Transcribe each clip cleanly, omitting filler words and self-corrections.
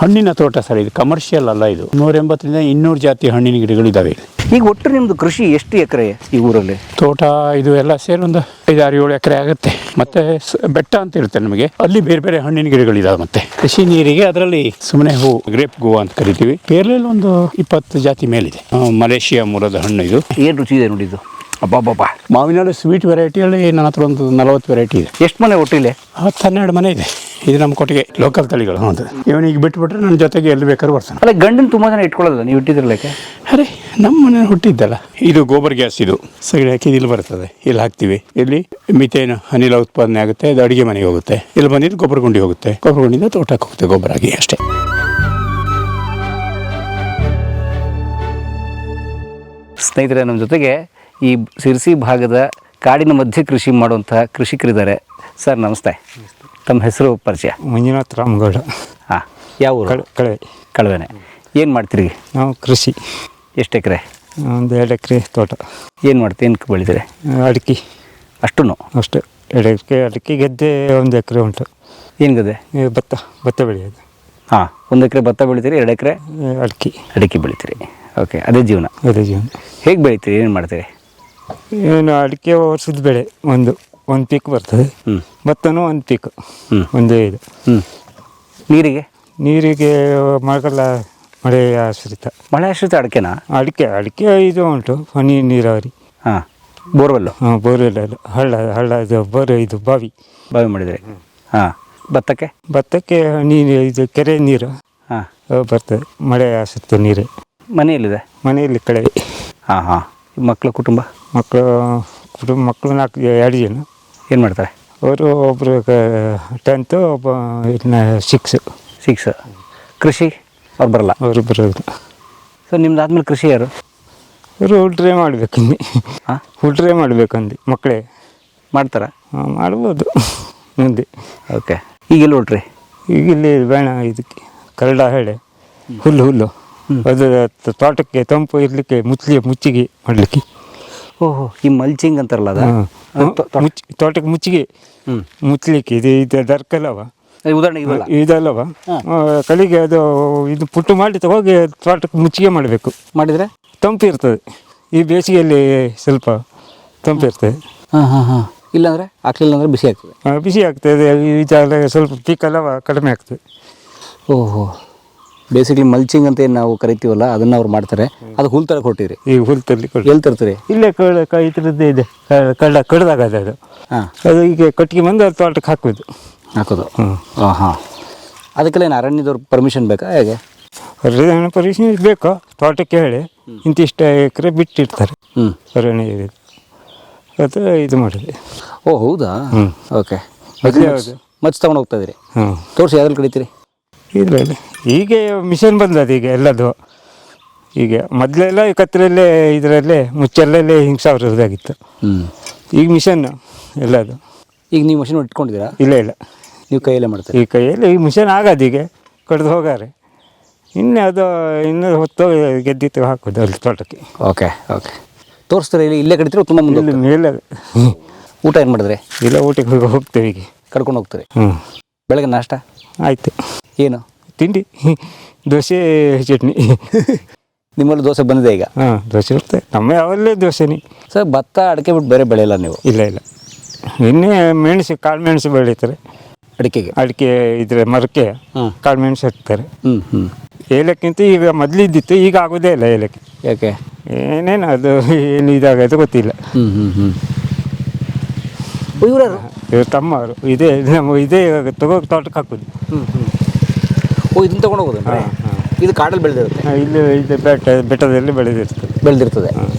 ಹಣ್ಣಿನ ತೋಟ ಸರ್, ಇದು ಕಮರ್ಷಿಯಲ್ ಅಲ್ಲ. ಇದು 180ರಿಂದ 200 ಜಾತಿ ಹಣ್ಣಿನ ಗಿಡಗಳಿದ್ದಾವೆ. ಈಗ ಒಟ್ಟು ನಿಮ್ಮದು ಕೃಷಿ ಎಷ್ಟು ಎಕರೆ ಈ ಊರಲ್ಲಿ? ತೋಟ ಇದು ಎಲ್ಲ ಸೇರಿ ಒಂದು 5-6-7 ಎಕರೆ ಆಗುತ್ತೆ. ಮತ್ತೆ ಬೆಟ್ಟ ಅಂತ ಇರುತ್ತೆ ನಮಗೆ, ಅಲ್ಲಿ ಬೇರೆ ಬೇರೆ ಹಣ್ಣಿನ ಗಿಡಗಳಿದಾವೆ. ಮತ್ತೆ ಕೃಷಿ ನೀರಿಗೆ ಅದರಲ್ಲಿ ಸುಮ್ಮನೆ ಹೂ, ಗ್ರೇಪ್ ಗೋವಾ ಅಂತ ಕರಿತೀವಿ. ಪೇರ್ಲೆಯಲ್ಲಿ ಒಂದು 20 ಜಾತಿ ಮೇಲಿದೆ. ಮಲೇಷಿಯಾ ಮೂಲದ ಹಣ್ಣು ಇದು. ಏನು ರುಚಿ ಇದೆ ನೋಡಿದ್ದು? ಅಬ್ಬಬ್ಬಬ್ಬ. ಮಾವಿನಲ್ಲಿ ಸ್ವೀಟ್ ವೆರೈಟಿಯಲ್ಲಿ ನನ್ನ ಹತ್ರ ಒಂದು 40 ವೆರೈಟಿ ಇದೆ. ಎಷ್ಟು ಮನೆ ಒಟ್ಟಿಲೆ? 10-12 ಮನೆ ಇದೆ. ಇದು ನಮ್ಮ ಕೊಟ್ಟಿಗೆ ಲೋಕಲ್ ತಳಿಗಳು. ಹೌದು, ಇವನಿಗೆ ಬಿಟ್ಬಿಟ್ರೆ ನನ್ನ ಜೊತೆಗೆ ಎಲ್ಲಿ ಬೇಕಾದ್ರೂ ಬರ್ತಾನೆ. ಅಲ್ಲ, ಗಂಡನ ತುಂಬ ಜನ ಇಟ್ಕೊಳ್ಳೋಲ್ಲ, ನೀವು ಇಟ್ಟಿದ್ರಲ್ಲಕ್ಕೆ? ಅರೆ, ನಮ್ಮ ಮನೆ ಹುಟ್ಟಿದ್ದಲ್ಲ ಇದು. ಗೋಬರ್ ಗ್ಯಾಸ್ ಇದು. ಸಗಣಿ ಹಾಕಿದ್ದು ಇಲ್ಲಿ ಬರ್ತದೆ, ಇಲ್ಲಿ ಹಾಕ್ತಿವಿ. ಇಲ್ಲಿ ಮಿಥೇನ್ ಅನಿಲ ಉತ್ಪಾದನೆ ಆಗುತ್ತೆ, ಅದು ಅಡುಗೆ ಮನೆಗೆ ಹೋಗುತ್ತೆ. ಇಲ್ಲಿ ಬಂದಿದ್ದು ಗೊಬ್ಬರ ಗುಂಡಿ ಹೋಗುತ್ತೆ, ಗೊಬ್ಬರ ಗುಂಡಿಯಿಂದ ತೋಟಕ್ಕೆ ಹೋಗುತ್ತೆ ಗೊಬ್ಬರ ಆಗಿ, ಅಷ್ಟೇ. ಸ್ನೇಹಿತರೆ, ನಮ್ಮ ಜೊತೆಗೆ ಈ ಸಿರ್ಸಿ ಭಾಗದ ಕಾಡಿನ ಮಧ್ಯೆ ಕೃಷಿ ಮಾಡುವಂತಹ ಕೃಷಿಕರಿದ್ದಾರೆ. ಸರ್ ನಮಸ್ತೆ, ತಮ್ಮ ಹೆಸರು ಪರಿಚಯ? ಮಂಜುನಾಥ್ ರಾಮಗೌಡ. ಹಾಂ, ಯಾವ ಊರು? ಕಳವೆನೆ. ಏನು ಮಾಡ್ತೀರಿ ನಾವು? ಕೃಷಿ. ಎಷ್ಟು ಎಕರೆ? ಒಂದು 2 ಎಕರೆ ತೋಟ. ಏನು ಮಾಡ್ತೀವಿ? ಏನು ಬೆಳಿತೀರಿ? ಅಡಿಕೆ. ಅಷ್ಟು? ಅಷ್ಟು 2 ಎಕರೆ ಅಡಿಕೆ. ಗದ್ದೆ 1 ಎಕರೆ ಉಂಟು. ಏನು ಗದ್ದೆ? ಭತ್ತ ಬೆಳೆಯೋದು. ಹಾಂ, 1 ಎಕರೆ ಭತ್ತ ಬೆಳಿತೀರಿ, 2 ಎಕರೆ ಅಡಿಕೆ ಬೆಳಿತೀರಿ. ಓಕೆ, ಅದೇ ಜೀವನ? ಅದೇ ಜೀವನ. ಹೇಗೆ ಬೆಳಿತೀರಿ? ಏನು ಮಾಡ್ತೀರಿ? ಏನು ಅಡಿಕೆ ವರ್ಷದ ಬೆಳೆ, ಒಂದು ಪೀಕ್ ಬರ್ತದೆ. ಭತ್ತನೂ 1 ಪೀಕ್, ಒಂದೇ ಇದು. ನೀರಿಗೆ ಮಳೆಗಾಲ ಮಳೆ ಆಶ್ರಿತ. ಮಳೆ ಆಶ್ರಿತ ಅಡಿಕೆನಾ? ಅಡಿಕೆ ಇದು ಉಂಟು, ಹನಿ ನೀರಾವರಿ. ಹಾಂ, ಬೋರ್ವೆಲ್ಲು? ಹಾಂ, ಬೋರ್ವೆಲ್ ಅಲ್ಲ, ಹಳ್ಳ ಇದು ಬಾವಿ ಮಾಡಿದರೆ. ಹಾಂ, ಭತ್ತಕ್ಕೆ ಇದು ಕೆರೆ ನೀರು ಬರ್ತದೆ, ಮಳೆ ಆಶ್ರಿತ ನೀರು. ಮನೆಯಲ್ಲಿ ಕಡೆ. ಹಾಂ ಹಾಂ. ಮಕ್ಕಳು ಕುಟುಂಬ 2 ಜನ. ಏನು ಮಾಡ್ತಾರೆ ಅವರು? ಒಬ್ಬರು 10th, ಒಬ್ಬ 6. ಕೃಷಿ ಅವ್ರು ಬರಲ್ಲ? ಅವರು ಬರೋದು. ಸೊ ನಿಮ್ದು ಆದ್ಮೇಲೆ ಕೃಷಿ ಯಾರು? ಅವರು ಹುಡ್ರೆ ಮಾಡ್ಬೇಕಂದು. ಹುಡ್ರೆ ಮಾಡ್ಬೇಕಂದು ಮಕ್ಕಳೇ ಮಾಡ್ತಾರ? ಮಾಡ್ಬೋದು ಮುಂದೆ. ಓಕೆ, ಈಗೆಲ್ಲ ಹೊಟ್ರಿ? ಈಗ ಇಲ್ಲಿ ಬೇಡ, ಇದಕ್ಕೆ ಕರಡ ಹೇಳೆ ಹುಲ್ಲು ಅದು ತೋಟಕ್ಕೆ ತಂಪು ಇರಲಿಕ್ಕೆ ಮುಚ್ಚಿಗೆ ಮಾಡಲಿಕ್ಕೆ. ಓಹೋ, ಈ ಮಲ್ಚಿಂಗ್ ಅಂತಾರಲ್ಲ ಅದು? ತೋಟಕ್ಕೆ ಮುಚ್ಚಿಗೆ ಮುಚ್ಚಲಿಕ್ಕೆ. ಇದು ದರ್ಕಲ್ಲವ, ಉದಾಹರಣೆ ಇದಲ್ಲವ, ಕಳಿಗೆ ಅದು ಇದು ಪುಟ್ಟು ಮಾಡಿ ಹೋಗಿ ತೋಟಕ್ಕೆ ಮುಚ್ಚಿಗೆ ಮಾಡಬೇಕು. ಮಾಡಿದರೆ ತಂಪು ಇರ್ತದೆ. ಈ ಬೇಸಿಗೆಯಲ್ಲಿ ಸ್ವಲ್ಪ ತಂಪು ಇರ್ತದೆ. ಇಲ್ಲಾಂದರೆ ಹಾಕ್ಲಿಲ್ಲ ಅಂದರೆ ಬಿಸಿ ಆಗ್ತದೆ. ಇದೆಲ್ಲ ಸ್ವಲ್ಪ ಪೀಕಲ್ಲವ ಕಡಿಮೆ ಆಗ್ತದೆ. ಓಹೋ, ಬೇಸಿಕಲಿ ಮಲ್ಚಿಂಗ್ ಅಂತ ಏನು ನಾವು ಕರಿತೀವಲ್ಲ, ಅದನ್ನು ಅವ್ರು ಮಾಡ್ತಾರೆ. ಅದು ಹುಲ್ ತರ ಕೊಟ್ಟಿರಿ? ಈ ಹುಲ್ ತರಲಿ ಎಲ್ಲಿ ತರ್ತೀರಿ? ಇಲ್ಲೇ ಇದ್ರದ್ದೇ ಇದೆ, ಕಡ್ದಾಗದೆ ಅದು. ಅದು ಈಗ ಕಟ್ಟಿಗೆ ಬಂದು ಅದು ತೋಟಕ್ಕೆ ಹಾಕೋದು. ಹಾಂ ಹಾಂ. ಅದಕ್ಕೆಲ್ಲ ಏನು ಅರಣ್ಯದವ್ರ ಪರ್ಮಿಷನ್ ಬೇಕಾ, ಹೇಗೆ? ಪರ್ಮಿಷನ್ ಬೇಕು. ತೋಟಕ್ಕೆ ಹೇಳಿ ಇಂತಿಷ್ಟ ಎಕರೆ ಬಿಟ್ಟಿರ್ತಾರೆ ಅರಣ್ಯ. ಅದು ಇದು ಮಾಡಿದೆ. ಓ ಹೌದಾ? ಓಕೆ. ಮಚ್ಚ ತಗೊಂಡು ಹೋಗ್ತಾ ಇದ್ದೀರಿ? ತೋರಿಸಿ, ಯಾವ್ದ್ರಲ್ಲಿ ಕಡಿತೀರಿ? ಇಲ್ಲ, ಈಗ ಮಿಷನ್ ಬಂದದ್ದು ಈಗ ಎಲ್ಲದು. ಈಗ ಮೊದಲೆಲ್ಲ ಕತ್ತರಲ್ಲೇ ಇದರಲ್ಲೇ ಮುಚ್ಚಲ್ಲೇ ಹಿಂಗೆ ಸಾವಿರದಾಗಿತ್ತು. ಈಗ ಮಿಷನ್ ಎಲ್ಲದು. ಈಗ ನೀವು ಮಿಷನ್ ಇಟ್ಕೊಂಡಿದ್ದೀರಾ? ಇಲ್ಲ, ನೀವು ಕೈಯಲ್ಲೇ ಮಾಡ್ತೀರಿ? ಈ ಕೈಯಲ್ಲಿ ಈ ಮಿಷನ್ ಆಗೋದು. ಈಗ ಕಡ್ದು ಹೋಗಾರೆ ಇನ್ನೂ ಹೊತ್ತು ಗೆದ್ದಿತ್ತು ಹಾಕೋದು ಅಲ್ಲಿ ತೋಟಕ್ಕೆ. ಓಕೆ. ತೋರಿಸ್ತಾರೆ? ಇಲ್ಲೇ ಕಡಿತೀರ? ತುಂಬ ಮುಂದೆ ಮೇಲೆ. ಊಟ ಏನು ಮಾಡಿದ್ರೆ? ಇಲ್ಲ, ಊಟಕ್ಕೆ ಹೋಗ್ತೇವೆ. ಈಗ ಕರ್ಕೊಂಡು ಹೋಗ್ತೀರಿ? ಬೆಳಗ್ಗೆ ನಾಷ್ಟ ಆಯಿತು. ಏನು ತಿಂಡಿ? ದೋಸೆ ಚಟ್ನಿ. ನಿಮ್ಮಲ್ಲಿ ದೋಸೆ ಬಂದಿದೆ ಈಗ? ಹಾಂ, ದೋಸೆ ಇರ್ತದೆ. ನಮ್ಮ ಯಾವಲ್ಲೇ ದೋಸೆನೇ. ಸರ್, ಭತ್ತ ಅಡಿಕೆ ಬಿಟ್ಟು ಬೇರೆ ಬೆಳೆಯಲ್ಲ ನೀವು? ಇಲ್ಲ, ಇನ್ನೇ ಮೆಣಸು, ಕಾಳು ಮೆಣಸು ಬೆಳೀತಾರೆ. ಅಡಿಕೆ ಇದ್ರೆ ಮರಕ್ಕೆ ಕಾಳು ಮೆಣಸು ಹಾಕ್ತಾರೆ. ಏಲಕ್ಕಿಂತ ಈಗ ಮೊದಲಿದ್ದಿತ್ತು, ಈಗ ಆಗೋದೇ ಇಲ್ಲ ಏಲಕ್ಕಿ. ಯಾಕೆ? ಏನೇನು ಅದು ಏನು ಇದಾಗೋದು ಗೊತ್ತಿಲ್ಲ. ಇವರು ತಮ್ಮವರು ಇದೇ ತಗೋಗಿ ತೋಟಕ್ಕೆ ಹಾಕೋದು. ಇದನ್ನ ತಗೊಂಡು ಹೋಗೋದು? ಇದು ಕಾಡಲ್ಲಿ ಬೆಳೆದಿರುತ್ತೆ? ಇಲ್ಲಿ ಇದು ಬೆಟ್ಟದಲ್ಲಿ ಬೆಳೆದಿರ್ತದೆ.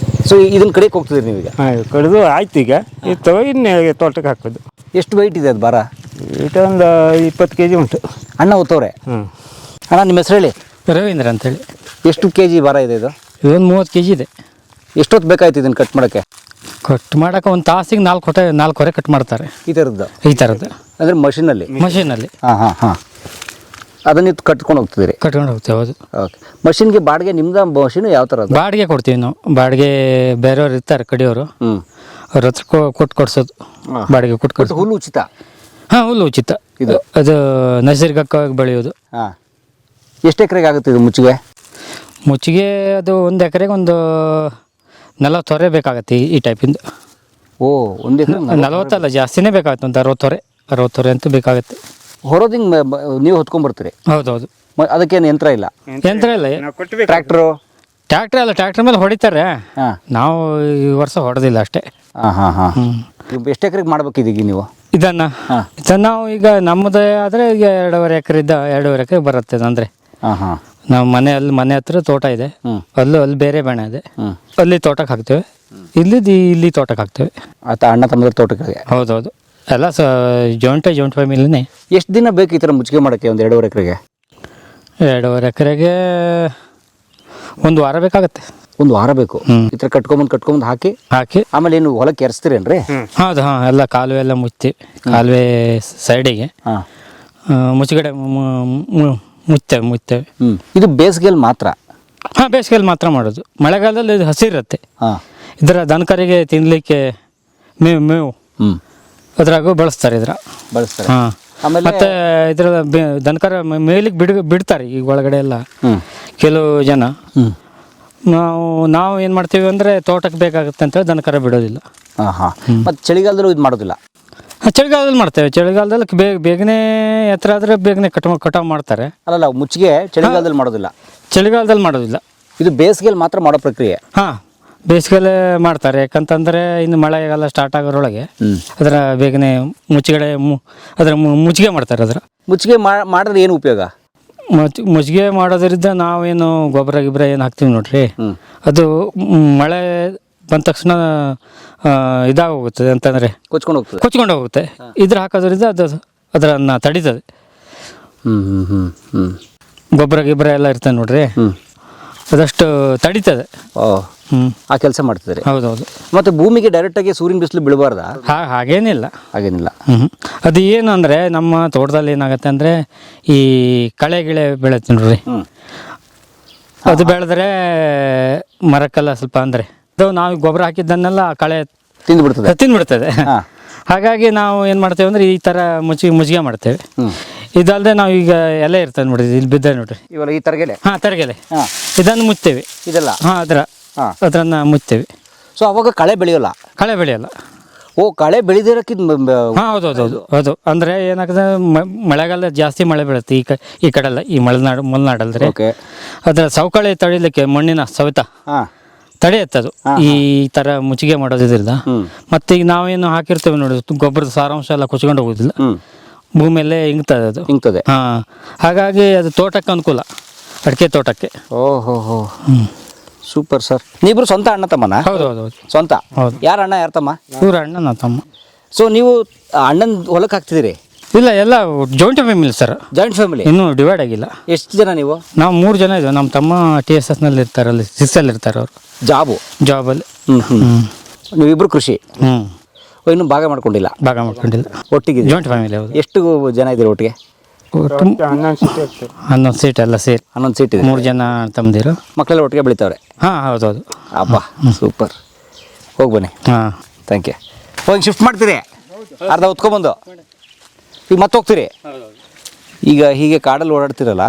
ಸೊ ಇದನ್ನ ಕಡೆಗೆ ಹೋಗ್ತಿದ್ದೀರಿ ನೀವೀಗ? ಕಡಿದು ಆಯ್ತು. ಈಗ ಇದು ತಗೋ ಇನ್ನೇ ತೋಟಕ್ಕೆ ಹಾಕೋದು. ಎಷ್ಟು ವೆಯ್ಟ್ ಇದೆ ಅದು ಭಾರ? ವೆಯ್ಟ್ ಒಂದು 20 kg ಉಂಟು. ಅಣ್ಣ ಓದ್ತವ್ರೆ? ಅಣ್ಣ, ನಿಮ್ಮ ಹೆಸರು ಹೇಳಿ? ರವೀಂದ್ರ ಅಂತೇಳಿ. ಎಷ್ಟು kg ಭಾರ ಇದೆ ಇದು? ಇದೊಂದು 30 kg ಇದೆ. ಎಷ್ಟೊತ್ತು ಬೇಕಾಯ್ತು ಇದನ್ನು ಕಟ್ ಮಾಡೋಕ್ಕೆ? ಕಟ್ ಮಾಡೋಕೆ ಒಂದು ತಾಸಿಗೆ 4 ಹೊರೆ ಕಟ್ ಮಾಡ್ತಾರೆ. ಈ ಥರದ್ದು ಅಂದರೆ ಮಷೀನಲ್ಲಿ? ಹಾಂ. ಅದನ್ನ ಕಟ್ಕೊಂಡು ಹೋಗ್ತಿದ್ದೀರಿ? ಕಟ್ಕೊಂಡು ಹೋಗ್ತೇವೆ. ಹೌದು. ಓಕೆ. ಮಷಿನ್ಗೆ ಬಾಡಿಗೆ ನಿಮ್ದು ಮಷೀನು ಯಾವ ಥರ? ಬಾಡಿಗೆ ಕೊಡ್ತೀವಿ ನಾವು. ಬಾಡಿಗೆ ಬೇರೆಯವ್ರು ಇರ್ತಾರೆ ಕಡಿಯೋರು, ಅವ್ರ ಹತ್ರ ಕೊಟ್ಟು ಕೊಡ್ಸೋದು. ಬಾಡಿಗೆ ಕೊಟ್ಟು ಕೊಡ್ಸೋದು. ಹುಲ್ಲು ಉಚಿತ? ಹುಲ್ಲು ಉಚಿತ. ಅದು ನೈಸರ್ಗಿಕವಾಗಿ ಬೆಳೆಯೋದು. ಎಷ್ಟು ಎಕರೆಗೆ ಆಗುತ್ತೆ ಇದು ಮುಚ್ಚಿಗೆ? ಮುಚ್ಚಿಗೆ ಅದು ಒಂದು ಎಕರೆಗೆ ಒಂದು 40 ಹೊರೆ ಬೇಕಾಗತ್ತೆ ಈ ಟೈಪಿಂದು. ಓ, ಒಂದು ಎಕರೆ 40 ಅಲ್ಲ, ಜಾಸ್ತಿನೇ ಬೇಕಾಗುತ್ತೆ, ಒಂದು 60 ಹೊರೆ ಅಂತೂ ಬೇಕಾಗುತ್ತೆ. ಹೊರೋದು ಹಿಂಗೆ ನೀವು ಹೊತ್ಕೊಂಡ್ಬರ್ತೀರಿ? ಹೌದೌದು. ಅದಕ್ಕೇನು ಯಂತ್ರ ಇಲ್ಲ? ಯಂತ್ರ ಇಲ್ಲ, ಟ್ರ್ಯಾಕ್ಟ್ರು? ಟ್ರ್ಯಾಕ್ಟ್ರ್ ಅಲ್ಲ, ಟ್ರ್ಯಾಕ್ಟ್ರ್ ಮೇಲೆ ಹೊಡಿತಾರೆ. ಹಾಂ, ನಾವು ಈ ವರ್ಷ ಹೊಡೆದಿಲ್ಲ ಅಷ್ಟೇ. ಹಾಂ. ಎಷ್ಟು ಎಕರೆಗೆ ಮಾಡ್ಬೇಕು ಇದೀಗ ನೀವು ಇದನ್ನು ನಾವು ಈಗ ನಮ್ಮದು ಆದರೆ ಈಗ 2.5 ಎಕರೆ 2.5 ಎಕರೆ ಬರುತ್ತೆ. ಅಂದರೆ ಹಾಂ, ನಾವು ಮನೆ ಹತ್ರ ತೋಟ ಇದೆ, ಅಲ್ಲಿ ಬೇರೆ ಬೆಳೆ ಇದೆ, ಅಲ್ಲಿ ತೋಟಕ್ಕೆ ಹಾಕ್ತೇವೆ, ಇಲ್ಲಿ ತೋಟಕ್ಕೆ ಹಾಕ್ತೇವೆ. ಅಣ್ಣ ತಮ್ಮದ್ರ ತೋಟಕ್ಕೆ? ಹೌದೌದು, ಎಲ್ಲ ಜಾಯಿಂಟ್ ಫ್ಯಾಮಿಲಿನೇ. ಎಷ್ಟು ದಿನ ಬೇಕು ಈ ಥರ ಮುಚ್ಚಿಗೆ ಮಾಡೋಕ್ಕೆ ಒಂದು 2.5 ಎಕರೆಗೆ? 2.5 ಎಕರೆಗೆ 1 ವಾರ ಬೇಕಾಗತ್ತೆ. 1 ವಾರ ಬೇಕು ಈ ಥರ ಕಟ್ಕೊಂಬಂದು ಹಾಕಿ ಆಮೇಲೆ ಏನು ಹೊಲಕ್ಕೆ ಎರ್ಸ್ತೀರೇನ್ರಿ? ಹೌದು, ಎಲ್ಲ ಕಾಲುವೆ ಎಲ್ಲ ಮುಚ್ತೀವಿ. ಕಾಲುವೆ ಸೈಡಿಗೆ ಮುಚ್ಚಗಡೆ ಮುಚ್ತೇವೆ. ಇದು ಬೇಸಿಗೆಯಲ್ಲಿ ಮಾತ್ರ? ಬೇಸಿಗೆಯಲ್ಲಿ ಮಾತ್ರ ಮಾಡೋದು. ಮಳೆಗಾಲದಲ್ಲಿ ಇದು ಹಸಿರುತ್ತೆ. ಇದರ ದನಕರಿಗೆ ತಿನ್ಲಿಕ್ಕೆ ಮೇವು ಅದ್ರಾಗೂ ಬಳಸ್ತಾರೆ. ಮತ್ತೆ ಇದರ ದನಕರ ಮೇಲಿಗೆ ಬಿಡ್ತಾರೆ ಈಗ ಒಳಗಡೆ ಎಲ್ಲ ಕೆಲವು ಜನ. ನಾವು ಏನು ಮಾಡ್ತೀವಿ ಅಂದರೆ ತೋಟಕ್ಕೆ ಬೇಕಾಗುತ್ತೆ ಅಂತೇಳಿ ದನಕರ ಬಿಡೋದಿಲ್ಲ. ಮತ್ತು ಚಳಿಗಾಲದಲ್ಲೂ ಇದು ಮಾಡೋದಿಲ್ಲ? ಚಳಿಗಾಲದಲ್ಲಿ ಮಾಡ್ತೇವೆ. ಚಳಿಗಾಲದಲ್ಲಿ ಬೇಗನೆ ಎತ್ತರ ಆದರೆ ಬೇಗನೆ ಕಟಾವು ಮಾಡ್ತಾರೆ. ಅಲ್ಲ, ಮುಚ್ಚಿಗೆ ಚಳಿಗಾಲದಲ್ಲಿ ಮಾಡೋದಿಲ್ಲ? ಚಳಿಗಾಲದಲ್ಲಿ ಮಾಡೋದಿಲ್ಲ, ಇದು ಬೇಸಿಗೆಯಲ್ಲಿ ಮಾತ್ರ ಮಾಡೋ ಪ್ರಕ್ರಿಯೆ. ಬೇಸಿಗೆಲ್ಲೇ ಮಾಡ್ತಾರೆ. ಯಾಕಂತಂದರೆ ಇನ್ನು ಮಳೆಗಾಲ ಸ್ಟಾರ್ಟ್ ಆಗೋರೊಳಗೆ ಅದರ ಬೇಗನೆ ಮುಚ್ಚಿಗೆ ಮಾಡ್ತಾರೆ. ಮುಚ್ಚಿಗೆ ಮಾಡಿದ್ರೆ ಏನು ಉಪಯೋಗ? ಮುಚ್ಚಿಗೆ ಮಾಡೋದ್ರಿಂದ ನಾವೇನು ಗೊಬ್ಬರ ಏನು ಹಾಕ್ತೀವಿ ನೋಡ್ರಿ, ಅದು ಮಳೆ ಬಂದ ತಕ್ಷಣ ಇದಾಗೋಗುತ್ತದೆ. ಅಂತಂದರೆ ಕೊಚ್ಕೊಂಡು ಹೋಗುತ್ತೆ. ಇದ್ರ ಹಾಕೋದ್ರಿಂದ ಅದನ್ನು ತಡೀತದೆ. ಗೊಬ್ಬರ ಎಲ್ಲ ಇರ್ತದೆ ನೋಡ್ರಿ, ಅದಷ್ಟು ತಡೀತದೆ. ಆ ಕೆಲಸ ಮಾಡ್ತಿದ್ದಾರೆ? ಹೌದೌದು. ಮತ್ತು ಭೂಮಿಗೆ ಡೈರೆಕ್ಟಾಗಿ ಸೂರ್ಯನ ಬಿಸಿಲು ಬೀಳಬಾರ್ದಾ? ಹಾಗೇನಿಲ್ಲ. ಅದು ಏನು ಅಂದರೆ ನಮ್ಮ ತೋಟದಲ್ಲಿ ಏನಾಗುತ್ತೆ ಅಂದರೆ ಈ ಕಳೆ ಬೆಳೆಯುತ್ತೆ ನೋಡ್ರಿ, ಅದು ಬೆಳೆದ್ರೆ ಮರಕ್ಕೆಲ್ಲ ಸ್ವಲ್ಪ ಅಂದರೆ ಅದು ನಾವು ಗೊಬ್ಬರ ಹಾಕಿದ್ದನ್ನೆಲ್ಲ ಕಳೆ ತಿಂದ್ಬಿಡ್ತದೆ. ಹಾಗಾಗಿ ನಾವು ಏನು ಮಾಡ್ತೇವೆ ಅಂದರೆ ಈ ಥರ ಮುಚ್ಚಿಗೆ ಮಾಡ್ತೇವೆ. ಇದಲ್ಲದೆ ನಾವು ಈಗ ಎಲೆ ಇರ್ತದೆ ನೋಡ್ರಿ, ಇಲ್ಲಿ ಬಿದ್ದ ನೋಡ್ರಿ, ಇವೆಲ್ಲ ಈ ತರಗೆಲೆ. ತರಗೆಲೆ, ಇದನ್ನು ಮುಚ್ತೇವೆ. ಇದೆಲ್ಲ ಅದನ್ನು ಮುಚ್ತೇವೆ. ಸೊ ಅವಾಗ ಕಳೆ ಬೆಳೆಯೋಲ್ಲ? ಕಳೆ ಬೆಳೆಯಲ್ಲ. ಓ, ಕಳೆ ಬೆಳೆದಿರಕ್ಕೆ? ಹೌದು. ಅಂದರೆ ಏನಾಗ್ತದೆ, ಮಳೆಗಾಲ ಜಾಸ್ತಿ ಮಳೆ ಬೀಳುತ್ತೆ ಈ ಕಡೆಲ್ಲ, ಈ ಮಲೆನಾಡಲ್ರಿ. ಅದರ ಸವಕಳಿ ತಡಿಲಿಕ್ಕೆ ಮಣ್ಣಿನ ಸವೆತ ತಡೆಯುತ್ತದು ಈ ಥರ ಮುಚ್ಚಿಗೆ ಮಾಡೋದ್ರಿಂದ. ಮತ್ತೆ ಈಗ ನಾವೇನು ಹಾಕಿರ್ತೇವೆ ನೋಡಿ, ಗೊಬ್ಬರದ ಸಾರಾಂಶ ಎಲ್ಲ ಕೊಚ್ಕೊಂಡು ಹೋಗೋದಿಲ್ಲ, ಭೂಮಿಯಲ್ಲೇ ಇಂಗ್ತದೆ. ಹಾಗಾಗಿ ಅದು ತೋಟಕ್ಕೆ ಅನುಕೂಲ, ಅಡಿಕೆ ತೋಟಕ್ಕೆ. ಓಹೋ, ಸೂಪರ್ ಸರ್. ನೀವಿಬ್ರು ಸ್ವಂತ ಅಣ್ಣ ತಮ್ಮನ? ಹೌದು. ಸ್ವಂತ? ಹೌದು. ಯಾರ ಅಣ್ಣ, ಯಾರ ತಮ್ಮ? ಇವ್ರ ಅಣ್ಣ, ನಾ ತಮ್ಮ. ಸೊ ನೀವು ಅಣ್ಣನ ಹೊಲಕ್ಕೆ ಹಾಕ್ತಿದ್ದೀರಿ? ಇಲ್ಲ, ಎಲ್ಲ joint family sir. Joint family? ಇನ್ನೂ ಡಿವೈಡ್ ಆಗಿಲ್ಲ. ಎಷ್ಟು ಜನ ನೀವು? ನಾವು 3 ಜನ ಇದ್ದೇವೆ. ನಮ್ಮ ತಮ್ಮ TSS ನಲ್ಲಿ ಇರ್ತಾರೆ, ಅಲ್ಲಿ 6 ಅಲ್ಲಿ ಇರ್ತಾರೆ ಅವರು, ಜಾಬಲ್ಲಿ. ನೀವಿಬ್ರು ಕೃಷಿ? ಇನ್ನು ಭಾಗ ಮಾಡ್ಕೊಂಡಿಲ್ಲ? ಒಟ್ಟಿಗೆ ಜಾಯಿಂಟ್ ಫ್ಯಾಮಿಲಿ. ಹೌದು. ಎಷ್ಟು ಜನ ಇದ್ದೀರಿ ಒಟ್ಟಿಗೆ? 11 ಸೀಟ್ ಎಲ್ಲ ಸೇರಿ 11 ಸೀಟ್ ಇದೆ. 3 ಜನ ತಮ್ಮದಿರು. ಮಕ್ಕಳೆಲ್ಲ ಒಟ್ಟಿಗೆ ಬೆಳಿತಾವ್ರೆ? ಹೌದೌದು. ಅಬ್ಬಾ, ಸೂಪರ್. ಹೋಗಿ ಬನ್ನಿ. Thank you. ಹೋಗಿ ಶಿಫ್ಟ್ ಮಾಡ್ತೀರಿ? ಅರ್ಧ ಹೊತ್ಕೊಂಬಂದು ಈಗ ಮತ್ತೆ ಹೋಗ್ತೀರಿ? ಈಗ ಹೀಗೆ ಕಾಡಲ್ಲಿ ಓಡಾಡ್ತಿರಲ್ಲ,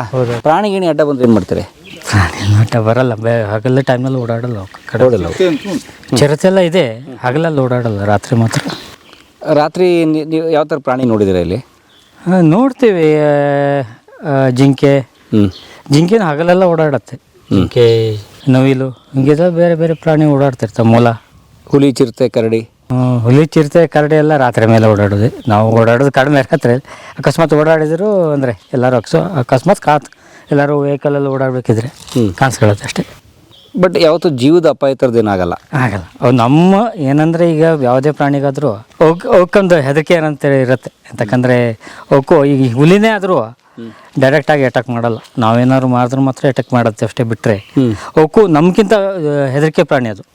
ಪ್ರಾಣಿ ಗಿಣಿ ಅಡ್ಡ ಬಂದ್ರೆ ಏನು ಮಾಡ್ತೀರಿ? ಅಡ್ಡ ಬರಲ್ಲ, ಹಗಲ ಟೈಮಲ್ಲಿ ಓಡಾಡಲ್ಲ. ಚಿರತೆ ಎಲ್ಲ ಇದೆ, ಹಗಲಲ್ಲಿ ಓಡಾಡಲ್ಲ, ರಾತ್ರಿ ಮಾತ್ರ. ರಾತ್ರಿ ನೀವು ಯಾವ ಥರ ಪ್ರಾಣಿ ನೋಡಿದ್ದೀರಾ ಇಲ್ಲಿ? ನೋಡ್ತೀವಿ, ಜಿಂಕೆನ ಹಗಲೆಲ್ಲ ಓಡಾಡತ್ತೆ. ಜಿಂಕೆ, ನವಿಲು, ಹಿಂಗೆ ಬೇರೆ ಬೇರೆ ಪ್ರಾಣಿ ಓಡಾಡ್ತಿರ್ತಾವೆ. ಮೊಲ, ಹುಲಿ, ಚಿರತೆ, ಕರಡಿ. ಹುಲಿ, ಚಿರತೆ, ಕರಡಿ ಎಲ್ಲ ರಾತ್ರಿ ಮೇಲೆ ಓಡಾಡೋದು. ನಾವು ಓಡಾಡೋದು ಕಡಿಮೆ. ರಾತ್ರಿ ಅಕಸ್ಮಾತ್ ಓಡಾಡಿದ್ರು ಅಂದರೆ ಎಲ್ಲರೂ ಅಕಸ್ಮಾತ್ ಎಲ್ಲರೂ ವೆಹಿಕಲಲ್ಲಿ ಓಡಾಡಬೇಕಿದ್ರೆ ಕಾಣಿಸ್ಕೊಳ್ಳುತ್ತೆ ಅಷ್ಟೇ. ಬಟ್ ಯಾವತ್ತೂ ಜೀವದ ಅಪಾಯ ಥರದ್ದು ಏನಾಗಲ್ಲ? ಅವು ನಮ್ಮ ಏನಂದರೆ ಈಗ ಯಾವುದೇ ಪ್ರಾಣಿಗಾದರೂ ಅವಕ್ಕೊಂದು ಹೆದರಿಕೆ ಏನಂತೇಳಿ ಇರುತ್ತೆ. ಯಾಕಂದರೆ ಅವಕ್ಕೂ ಈಗ ಹುಲಿನೇ ಆದರೂ ಡೈರೆಕ್ಟಾಗಿ ಅಟ್ಯಾಕ್ ಮಾಡಲ್ಲ. ನಾವೇನಾದ್ರು ಮಾಡಿದ್ರು ಮಾತ್ರ ಅಟ್ಯಾಕ್ ಮಾಡುತ್ತೆ ಅಷ್ಟೇ, ಬಿಟ್ಟರೆ ಅವಕ್ಕೂ ನಮ್ಗಿಂತ ಹೆದರಿಕೆ ಪ್ರಾಣಿ ಅದು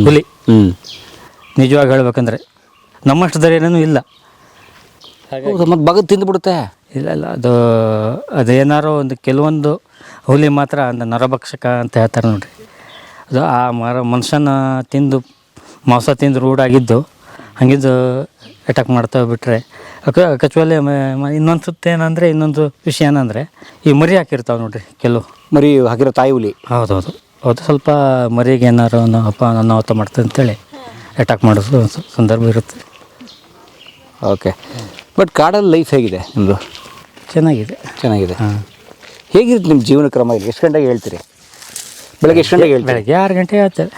ಹುಲಿ. ನಿಜವಾಗಿ ಹೇಳ್ಬೇಕಂದ್ರೆ ನಮ್ಮಷ್ಟು ಧೈರ್ಯನೂ ಇಲ್ಲ. ಮತ್ತು ಬಗದು ತಿಂದುಬಿಡುತ್ತೆ? ಇಲ್ಲ, ಅದೇನಾರು ಒಂದು ಕೆಲವೊಂದು ಹುಲಿ ಮಾತ್ರ ಒಂದು ನರಭಕ್ಷಕ ಅಂತ ಹೇಳ್ತಾರೆ ನೋಡ್ರಿ, ಅದು ಆ ಮನುಷ್ಯನ ತಿಂದು ಮಾಂಸ ತಿಂದು ರೂಢಾಗಿದ್ದು ಹಂಗಿದ್ದು ಅಟ್ಯಾಕ್ ಮಾಡ್ತಾ ಬಿಟ್ಟರೆ ಕಚುವಲ್ಲಿ ಇನ್ನೊಂದು ಸುತ್ತ ಏನಂದರೆ ಇನ್ನೊಂದು ವಿಷಯ ಏನಂದರೆ ಈ ಮರಿ ಹಾಕಿರ್ತಾವೆ ನೋಡ್ರಿ ಕೆಲವು ಮರಿ ಹಾಕಿರೋ ತಾಯಿ ಹುಲಿ. ಹೌದೌದು ಅದು ಸ್ವಲ್ಪ ಮರಿಗೆ ಏನಾರು ಅನಾಹುತ ಮಾಡ್ತದೆ ಅಂತೇಳಿ ಅಟ್ಯಾಕ್ ಮಾಡೋದು ಸಂದರ್ಭ ಇರುತ್ತೆ. ಓಕೆ, ಬಟ್ ಕಾಡಲ್ಲಿ ಲೈಫ್ ಹೇಗಿದೆ ನಿಮ್ಮದು? ಚೆನ್ನಾಗಿದೆ. ಹಾಂ, ಹೇಗಿರುತ್ತೆ ನಿಮ್ಮ ಜೀವನ ಕ್ರಮ? ಇಲ್ಲಿ ಎಷ್ಟು ಗಂಟೆಗೆ ಹೇಳ್ತೀರಿ? ಬೆಳಗ್ಗೆ ಎಷ್ಟು ಗಂಟೆಗೆ ಹೇಳ್ತೀರಿ? ಬೆಳಗ್ಗೆ 6 ಗಂಟೆ ಆಗ್ತದೆ.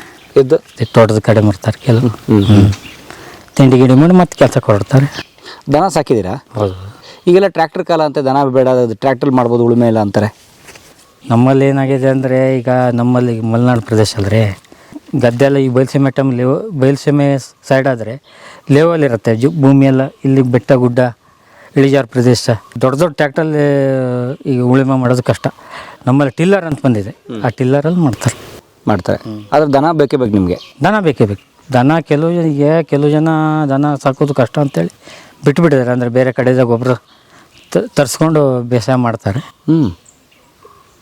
ಎದ್ದು ತೋಟದ ಕಡೆ ಬರ್ತಾರೆ ಕೆಲವು, ತಿಂಡಿ ಗಿಡಿ ಮಾಡಿ ಮತ್ತೆ ಕೆಲಸಕ್ಕೆ ಹೊರಡ್ತಾರೆ. ದನ ಸಾಕಿದ್ದೀರಾ? ಹೌದು. ಈಗೆಲ್ಲ ಟ್ರ್ಯಾಕ್ಟರ್ ಕಾಲ ಅಂತ ದನ ಬೇಡ, ಅದು ಟ್ರ್ಯಾಕ್ಟರ್ ಮಾಡ್ಬೋದು, ಉಳುಮೆ ಇಲ್ಲ ಅಂತಾರೆ. ನಮ್ಮಲ್ಲಿ ಏನಾಗಿದೆ ಅಂದರೆ ಈಗ ನಮ್ಮಲ್ಲಿ ಮಲೆನಾಡು ಪ್ರದೇಶ ಅಲ್ಲರಿ, ಗದ್ದೆ ಎಲ್ಲ ಈ ಬಯಲುಸೀಮೆ ಬಯಲುಸೀಮೆ ಸೈಡ್ ಆದರೆ ಲೆವೆಲ್ ಇರುತ್ತೆ ಭೂಮಿ ಎಲ್ಲ. ಇಲ್ಲಿ ಬೆಟ್ಟ ಗುಡ್ಡ ಇಳಿಜಾರು ಪ್ರದೇಶ, ದೊಡ್ಡ ದೊಡ್ಡ ಟ್ರ್ಯಾಕ್ಟ್ರಲ್ಲಿ ಈಗ ಉಳುಮೆ ಮಾಡೋದು ಕಷ್ಟ. ನಮ್ಮಲ್ಲಿ ಟಿಲ್ಲರ್ ಅಂತ ಬಂದಿದೆ, ಆ ಟಿಲ್ಲರಲ್ಲಿ ಮಾಡ್ತಾರೆ. ಆದ್ರೆ ದನ ಬೇಕೇ ಬೇಕು ನಿಮಗೆ? ದನ ಬೇಕೇ ಬೇಕು. ದನ ಕೆಲವು ಜನ ದನ ಸಾಕೋದು ಕಷ್ಟ ಅಂತೇಳಿ ಬಿಟ್ಟುಬಿಟ್ಟಿದ್ದಾರೆ. ಅಂದರೆ ಬೇರೆ ಕಡೆಯಿಂದ ಗೊಬ್ಬರ ತರಿಸ್ಕೊಂಡು ಬೇಸಾಯ ಮಾಡ್ತಾರೆ.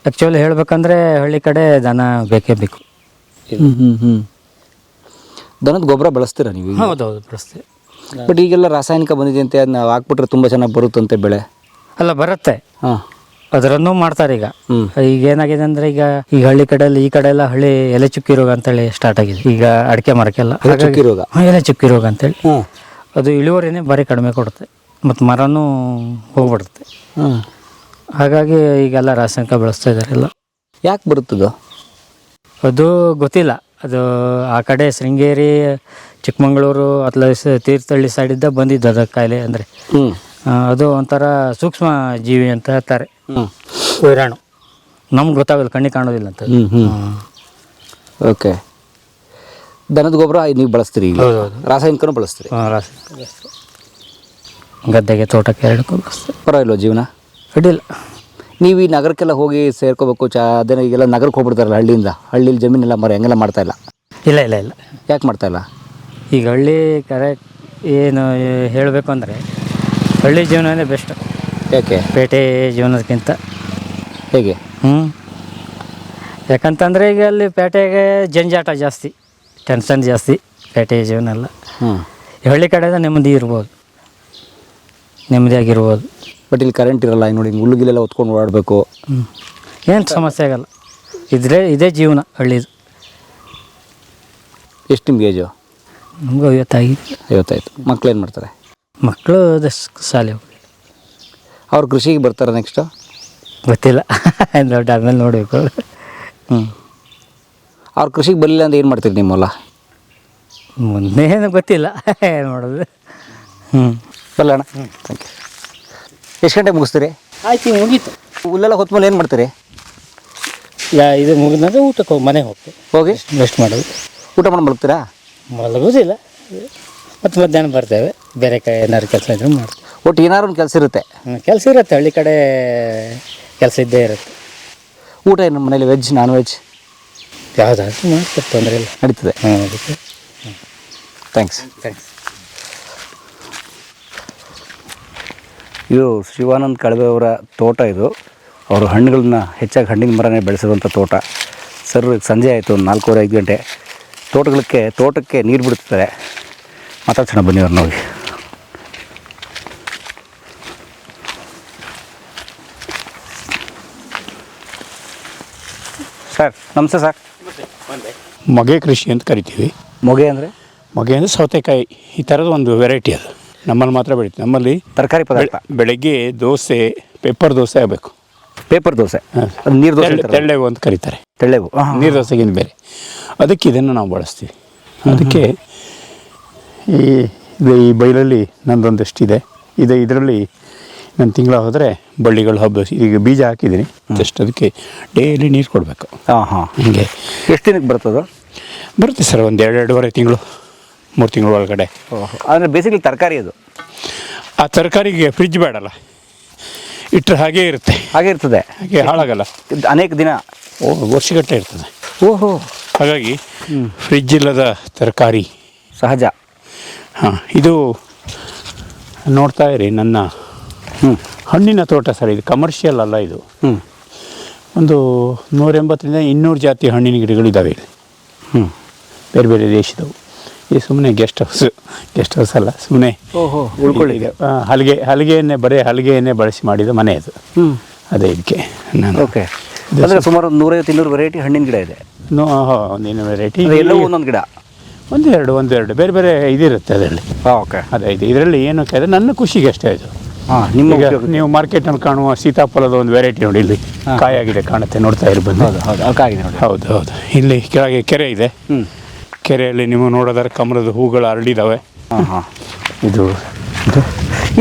ಆ್ಯಕ್ಚುಲಿ ಹೇಳ್ಬೇಕಂದ್ರೆ ಹಳ್ಳಿ ಕಡೆ ದನ ಬೇಕೇ ಬೇಕು. ದನದ ಗೊಬ್ಬರ ಬಳಸ್ತೀರಾ ನೀವು? ಹೌದೌದು, ಬಳಸ್ತೀವಿ. ಬಟ್ ಈಗೆಲ್ಲ ರಾಸಾಯನಿಕ ಬಂದಿದೆ ಅಂತೆ, ಅದನ್ನ ಹಾಕ್ಬಿಟ್ರೆ ತುಂಬ ಚೆನ್ನಾಗಿ ಬರುತ್ತಂತೆ ಬೆಳೆ. ಅಲ್ಲ, ಬರುತ್ತೆ. ಹಾಂ, ಅದರನ್ನು ಮಾಡ್ತಾರೆ ಈಗ. ಈಗ ಏನಾಗಿದೆ ಅಂದರೆ ಈಗ ಹಳ್ಳಿ ಕಡೆಯಲ್ಲಿ ಈ ಕಡೆ ಎಲ್ಲ ಹಳ್ಳಿ ಎಲೆ ಚುಕ್ಕಿ ರೋಗ ಅಂತೇಳಿ ಸ್ಟಾರ್ಟ್ ಆಗಿದೆ ಈಗ ಅಡಿಕೆ ಮರಕ್ಕೆಲ್ಲ. ಚುಕ್ಕಿ ರೋಗ? ಎಲೆ ಚುಕ್ಕಿ ರೋಗ ಅಂತೇಳಿ. ಅದು ಇಳುವರಿನೇ ಭಾರಿ ಕಡಿಮೆ ಕೊಡುತ್ತೆ ಮತ್ತು ಮರನೂ ಹೋಗ್ಬಿಡುತ್ತೆ. ಹಾಗಾಗಿ ಈಗೆಲ್ಲ ರಾಸಾಯನಿಕ ಬಳಸ್ತಾ ಇದ್ದಾರೆ ಎಲ್ಲ. ಯಾಕೆ ಬರುತ್ತದು? ಅದು ಗೊತ್ತಿಲ್ಲ. ಅದು ಆ ಕಡೆ ಶೃಂಗೇರಿ, ಚಿಕ್ಕಮಗಳೂರು ಅಥವಾ ತೀರ್ಥಹಳ್ಳಿ ಸೈಡಿಂದ ಬಂದಿದ್ದು ಅದು ಕಾಯಿಲೆ. ಅಂದರೆ ಅದು ಒಂಥರ ಸೂಕ್ಷ್ಮ ಜೀವಿ ಅಂತ ಹೇಳ್ತಾರೆ, ವೈರಾಣು. ನಮ್ಗೆ ಗೊತ್ತಾಗಲ್ಲ, ಕಣ್ಣಿಗೆ ಕಾಣೋದಿಲ್ಲ ಅಂತ. ಓಕೆ, ದನದ ಗೊಬ್ಬರ ನೀವು ಬಳಸ್ತೀರಿ? ಹೌದೌದು. ರಾಸಾಯನಿಕನೂ ಬಳಸ್ತೀರಿ? ರಾಸಾಯನಿಕ ಬಳಸ್ತೀವಿ. ಗದ್ದೆಗೆ, ತೋಟಕ್ಕೆ ಎರಡಕ್ಕೂ ಬಳಸ್ತೀವಿ. ಪರವಾಗಿಲ್ವ ಜೀವನ? ಅಡ್ಡಿಲ್ಲ. ನೀವು ಈ ನಗರಕ್ಕೆಲ್ಲ ಹೋಗಿ ಸೇರ್ಕೋಬೇಕು, ಅದೇನೋ ಈಗೆಲ್ಲ ನಗರಕ್ಕೆ ಹೋಗ್ಬಿಡ್ತಾರಲ್ಲ ಹಳ್ಳಿಯಿಂದ. ಹಳ್ಳಿಲಿ ಜಮೀನೆಲ್ಲ ಮರ ಹೆಂಗೆಲ್ಲ ಮಾಡ್ತಾಯಿಲ್ಲ? ಇಲ್ಲ. ಯಾಕೆ ಮಾಡ್ತಾಯಿಲ್ಲ? ಈಗ ಹಳ್ಳಿ ಕರೆಕ್ಟ್ ಏನು ಹೇಳಬೇಕು ಅಂದರೆ ಹಳ್ಳಿ ಜೀವನನೇ ಬೆಸ್ಟ್. ಯಾಕೆ? ಪೇಟೆ ಜೀವನಕ್ಕಿಂತ. ಹೇಗೆ? ಯಾಕಂತಂದರೆ ಈಗ ಅಲ್ಲಿ ಪೇಟೆಗೆ ಜಂಜಾಟ ಜಾಸ್ತಿ, ಟೆನ್ಷನ್ ಜಾಸ್ತಿ. ಪೇಟೆ ಜೀವನ ಎಲ್ಲ. ಹಳ್ಳಿ ಕಡೆಯಿಂದ ನೆಮ್ಮದಿಯಾಗಿರ್ಬೋದು. ಬಟ್ ಇಲ್ಲಿ ಕರೆಂಟ್ ಇರಲ್ಲ, ನೋಡಿ ಹುಲ್ಲುಗಿಲೆಲ್ಲ ಹೊತ್ಕೊಂಡು ಓಡಾಡಬೇಕು. ಏನು ಸಮಸ್ಯೆ ಆಗಲ್ಲ. ಇದೇ ಜೀವನ ಹಳ್ಳಿದು. ಎಷ್ಟು ನಿಮ್ಗೆ ಏಜು? ನಮಗೂ 50 ಮಕ್ಳು ಏನು ಮಾಡ್ತಾರೆ? ಮಕ್ಕಳು ಶಾಲೆ ಹೋಗಿ. ಅವ್ರು ಕೃಷಿಗೆ ಬರ್ತಾರೆ ನೆಕ್ಸ್ಟು? ಗೊತ್ತಿಲ್ಲ, ದೊಡ್ಡ ಆದ್ಮೇಲೆ ನೋಡಬೇಕು. ಅವ್ರು ಕೃಷಿಗೆ ಬರಲಿಲ್ಲ ಅಂದ್ರೆ ಏನು ಮಾಡ್ತೀರಿ ನಿಮ್ಮ ಹೊಲ? ಮುಂದೆ ಏನು ಗೊತ್ತಿಲ್ಲ, ಏನು ಮಾಡೋದು. ಬರಲಣ್ಣ, ಥ್ಯಾಂಕ್ ಯು. ಎಷ್ಟು ಗಂಟೆಗೆ ಮುಗಿಸ್ತೀರಿ? ಆಯ್ತು, ಮುಗೀತು. ಹುಲ್ಲೆಲ್ಲ ಹೊತ್ಮೇಲೆ ಏನು ಮಾಡ್ತೀರಿ? ಇದು ಮುಗಿದ್ರೆ ಊಟಕ್ಕೆ ಮನೆಗೆ ಹೋಗಿ ರೆಸ್ಟ್ ಮಾಡೋದು. ಊಟ ಮಾಡಿ ಮಲಗ್ತೀರಾ? ಮಲಗೋದಿಲ್ಲ, ಮತ್ತು ಮಧ್ಯಾಹ್ನ ಬರ್ತೇವೆ. ಬೇರೆ ಏನಾದ್ರು ಕೆಲಸ ಇದ್ರೆ ಮಾಡ್ತೀವಿ. ಒಟ್ಟು ಏನಾದ್ರು ಒಂದು ಕೆಲಸ ಇರುತ್ತೆ? ಕೆಲಸ ಇರುತ್ತೆ, ಹಳ್ಳಿ ಕಡೆ ಕೆಲಸ ಇದ್ದೇ ಇರುತ್ತೆ. ಊಟ ಏನು ನಮ್ಮ ಮನೇಲಿ ವೆಜ್, ನಾನ್ ವೆಜ್ ಯಾವುದಾದ್ರು ಮಾಡ್ತಾರೆ, ತೊಂದರೆ ಇಲ್ಲ, ನಡೀತದೆ. ಅದಕ್ಕೆ ಥ್ಯಾಂಕ್ಸ್. ಇದು ಶಿವಾನಂದ್ ಕಳವೆ ಅವರ ತೋಟ. ಇದು ಅವರು ಹಣ್ಣುಗಳನ್ನ ಹೆಚ್ಚಾಗಿ ಹಣ್ಣಿನ ಮರನೇ ಬೆಳೆಸಿರುವಂಥ ತೋಟ. ಸರ್, ಸಂಜೆ ಆಯಿತು, 4:30-5 ಗಂಟೆ. ತೋಟಕ್ಕೆ ನೀರು ಬಿಡುತ್ತಾರೆ. ಮಾತಾಡ್ಸೋಣ ಬನ್ನಿ ಅವ್ರನ್ನ ಹೋಗಿ. ಸರ್ ನಮಸ್ತೆ. ಸರ್, ಮೊಗೆ ಕೃಷಿ ಅಂತ ಕರಿತೀವಿ. ಮೊಗೆ ಅಂದರೆ? ಮೊಗೆ ಅಂದರೆ ಸೌತೆಕಾಯಿ, ಈ ಥರದ ಒಂದು ವೆರೈಟಿ. ಅದು ನಮ್ಮಲ್ಲಿ ಮಾತ್ರ ಬೆಳೀತೀವಿ. ನಮ್ಮಲ್ಲಿ ತರಕಾರಿ ಪದಾರ್ಥ. ಬೆಳಗ್ಗೆ ದೋಸೆ, ಪೇಪರ್ ದೋಸೆ ಆಗಬೇಕು. ಪೇಪರ್ ದೋಸೆ, ನೀರು ದೋಸೆ, ತೆಳ್ಳೆಗು ಅಂತ ಕರೀತಾರೆ. ತೆಳ್ಳೆಗು, ನೀರು ದೋಸೆಗಿಂತ ಬೇರೆ. ಅದಕ್ಕೆ ಇದನ್ನು ನಾವು ಬಳಸ್ತೀವಿ. ಅದಕ್ಕೆ ಈ ಬೈಲಲ್ಲಿ ನಂದೊಂದಷ್ಟಿದೆ. ಇದರಲ್ಲಿ ನಾನು ತಿಂಗಳ ಹೋದರೆ ಬಳ್ಳಿಗಳು ಹಬ್ಬ. ಈಗ ಬೀಜ ಹಾಕಿದ್ದೀನಿ, ಜಸ್ಟ್ ಅದಕ್ಕೆ ಡೈಲಿ ನೀರು ಕೊಡಬೇಕು. ಹೀಗೆ. ಎಷ್ಟು ದಿನಕ್ಕೆ ಬರ್ತದೋ? ಬರುತ್ತೆ ಸರ್, ಒಂದು 2-2.5 ತಿಂಗಳು, 3 ತಿಂಗಳ ಒಳಗಡೆ. ಅಂದರೆ ಬೇಸಿಕಲಿ ತರಕಾರಿ ಅದು. ಆ ತರಕಾರಿಗೆ ಫ್ರಿಜ್ ಬೇಡಲ್ಲ, ಇಟ್ಟರೆ ಹಾಗೇ ಇರುತ್ತೆ. ಹಾಗೆ ಇರ್ತದೆ, ಹಾಗೆ ಹಾಳಾಗಲ್ಲ. ಅನೇಕ ದಿನ, ವರ್ಷಗಟ್ಟಲೆ ಇರ್ತದೆ. ಓಹೋ. ಹಾಗಾಗಿ ಫ್ರಿಜ್ ಇಲ್ಲದ ತರಕಾರಿ ಸಹಜ. ಇದು ನೋಡ್ತಾ ಇರಿ, ನನ್ನ ಹಣ್ಣಿನ ತೋಟ ಸರ್. ಇದು ಕಮರ್ಷಿಯಲ್ ಅಲ್ಲ. ಇದು ಒಂದು 180-200 ಜಾತಿಯ ಹಣ್ಣಿನ ಗಿಡಗಳಿದ್ದಾವೆ ಇಲ್ಲಿ. ಬೇರೆ ಬೇರೆ ದೇಶದವು. ಈ ಸುಮ್ಮನೆ ಗೆಸ್ಟ್ ಹೌಸ್ ಅಲ್ಲ, ಸುಮ್ಮನೆ ಓಹೋ, ಉಳ್ಕೊಳ್ಳಿ. ಹಲಿಗೆಯನ್ನೇ ಹಲಿಗೆಯನ್ನೇ ಬಳಸಿ ಮಾಡಿದ ಮನೆ ಅದು. ಅದೇ ಇದಕ್ಕೆ ನಾನು ಓಕೆ. ಅಂದರೆ ಸುಮಾರು 150-200 ವೆರೈಟಿ ಹಣ್ಣಿನ ಗಿಡ ಇದೆ. ಒಂದೇನು ವೆರೈಟಿ, ಎಲ್ಲವೂ ಒಂದೊಂದು ಗಿಡ, ಒಂದೆರಡು ಬೇರೆ ಬೇರೆ ಇದಿರುತ್ತೆ ಅದರಲ್ಲಿ. ಓಕೆ. ಅದೇ ಇದರಲ್ಲಿ ಏನು ಕೇಳಿದ್ರೆ ನನ್ನ ಖುಷಿಗೆ ಅಷ್ಟೇ ಇದು. ನಿಮ್ಮ ಈಗ ನೀವು ಮಾರ್ಕೆಟ್ನಲ್ಲಿ ಕಾಣುವ ಸೀತಾಫಲದ ಒಂದು ವೆರೈಟಿ ನೋಡಿ, ಇಲ್ಲಿ ಕಾಯಾಗಿದೆ ಕಾಣುತ್ತೆ, ನೋಡ್ತಾ ಇರ್ಬೋದು. ಹೌದು. ಇಲ್ಲಿ ಕೆಳಗೆ ಕೆರೆ ಇದೆ. ಕೆರೆಯಲ್ಲಿ ನೀವು ನೋಡೋದಾದ್ರೆ ಕಮಲದ ಹೂಗಳು ಹರಡಿದಾವೆ. ಇದು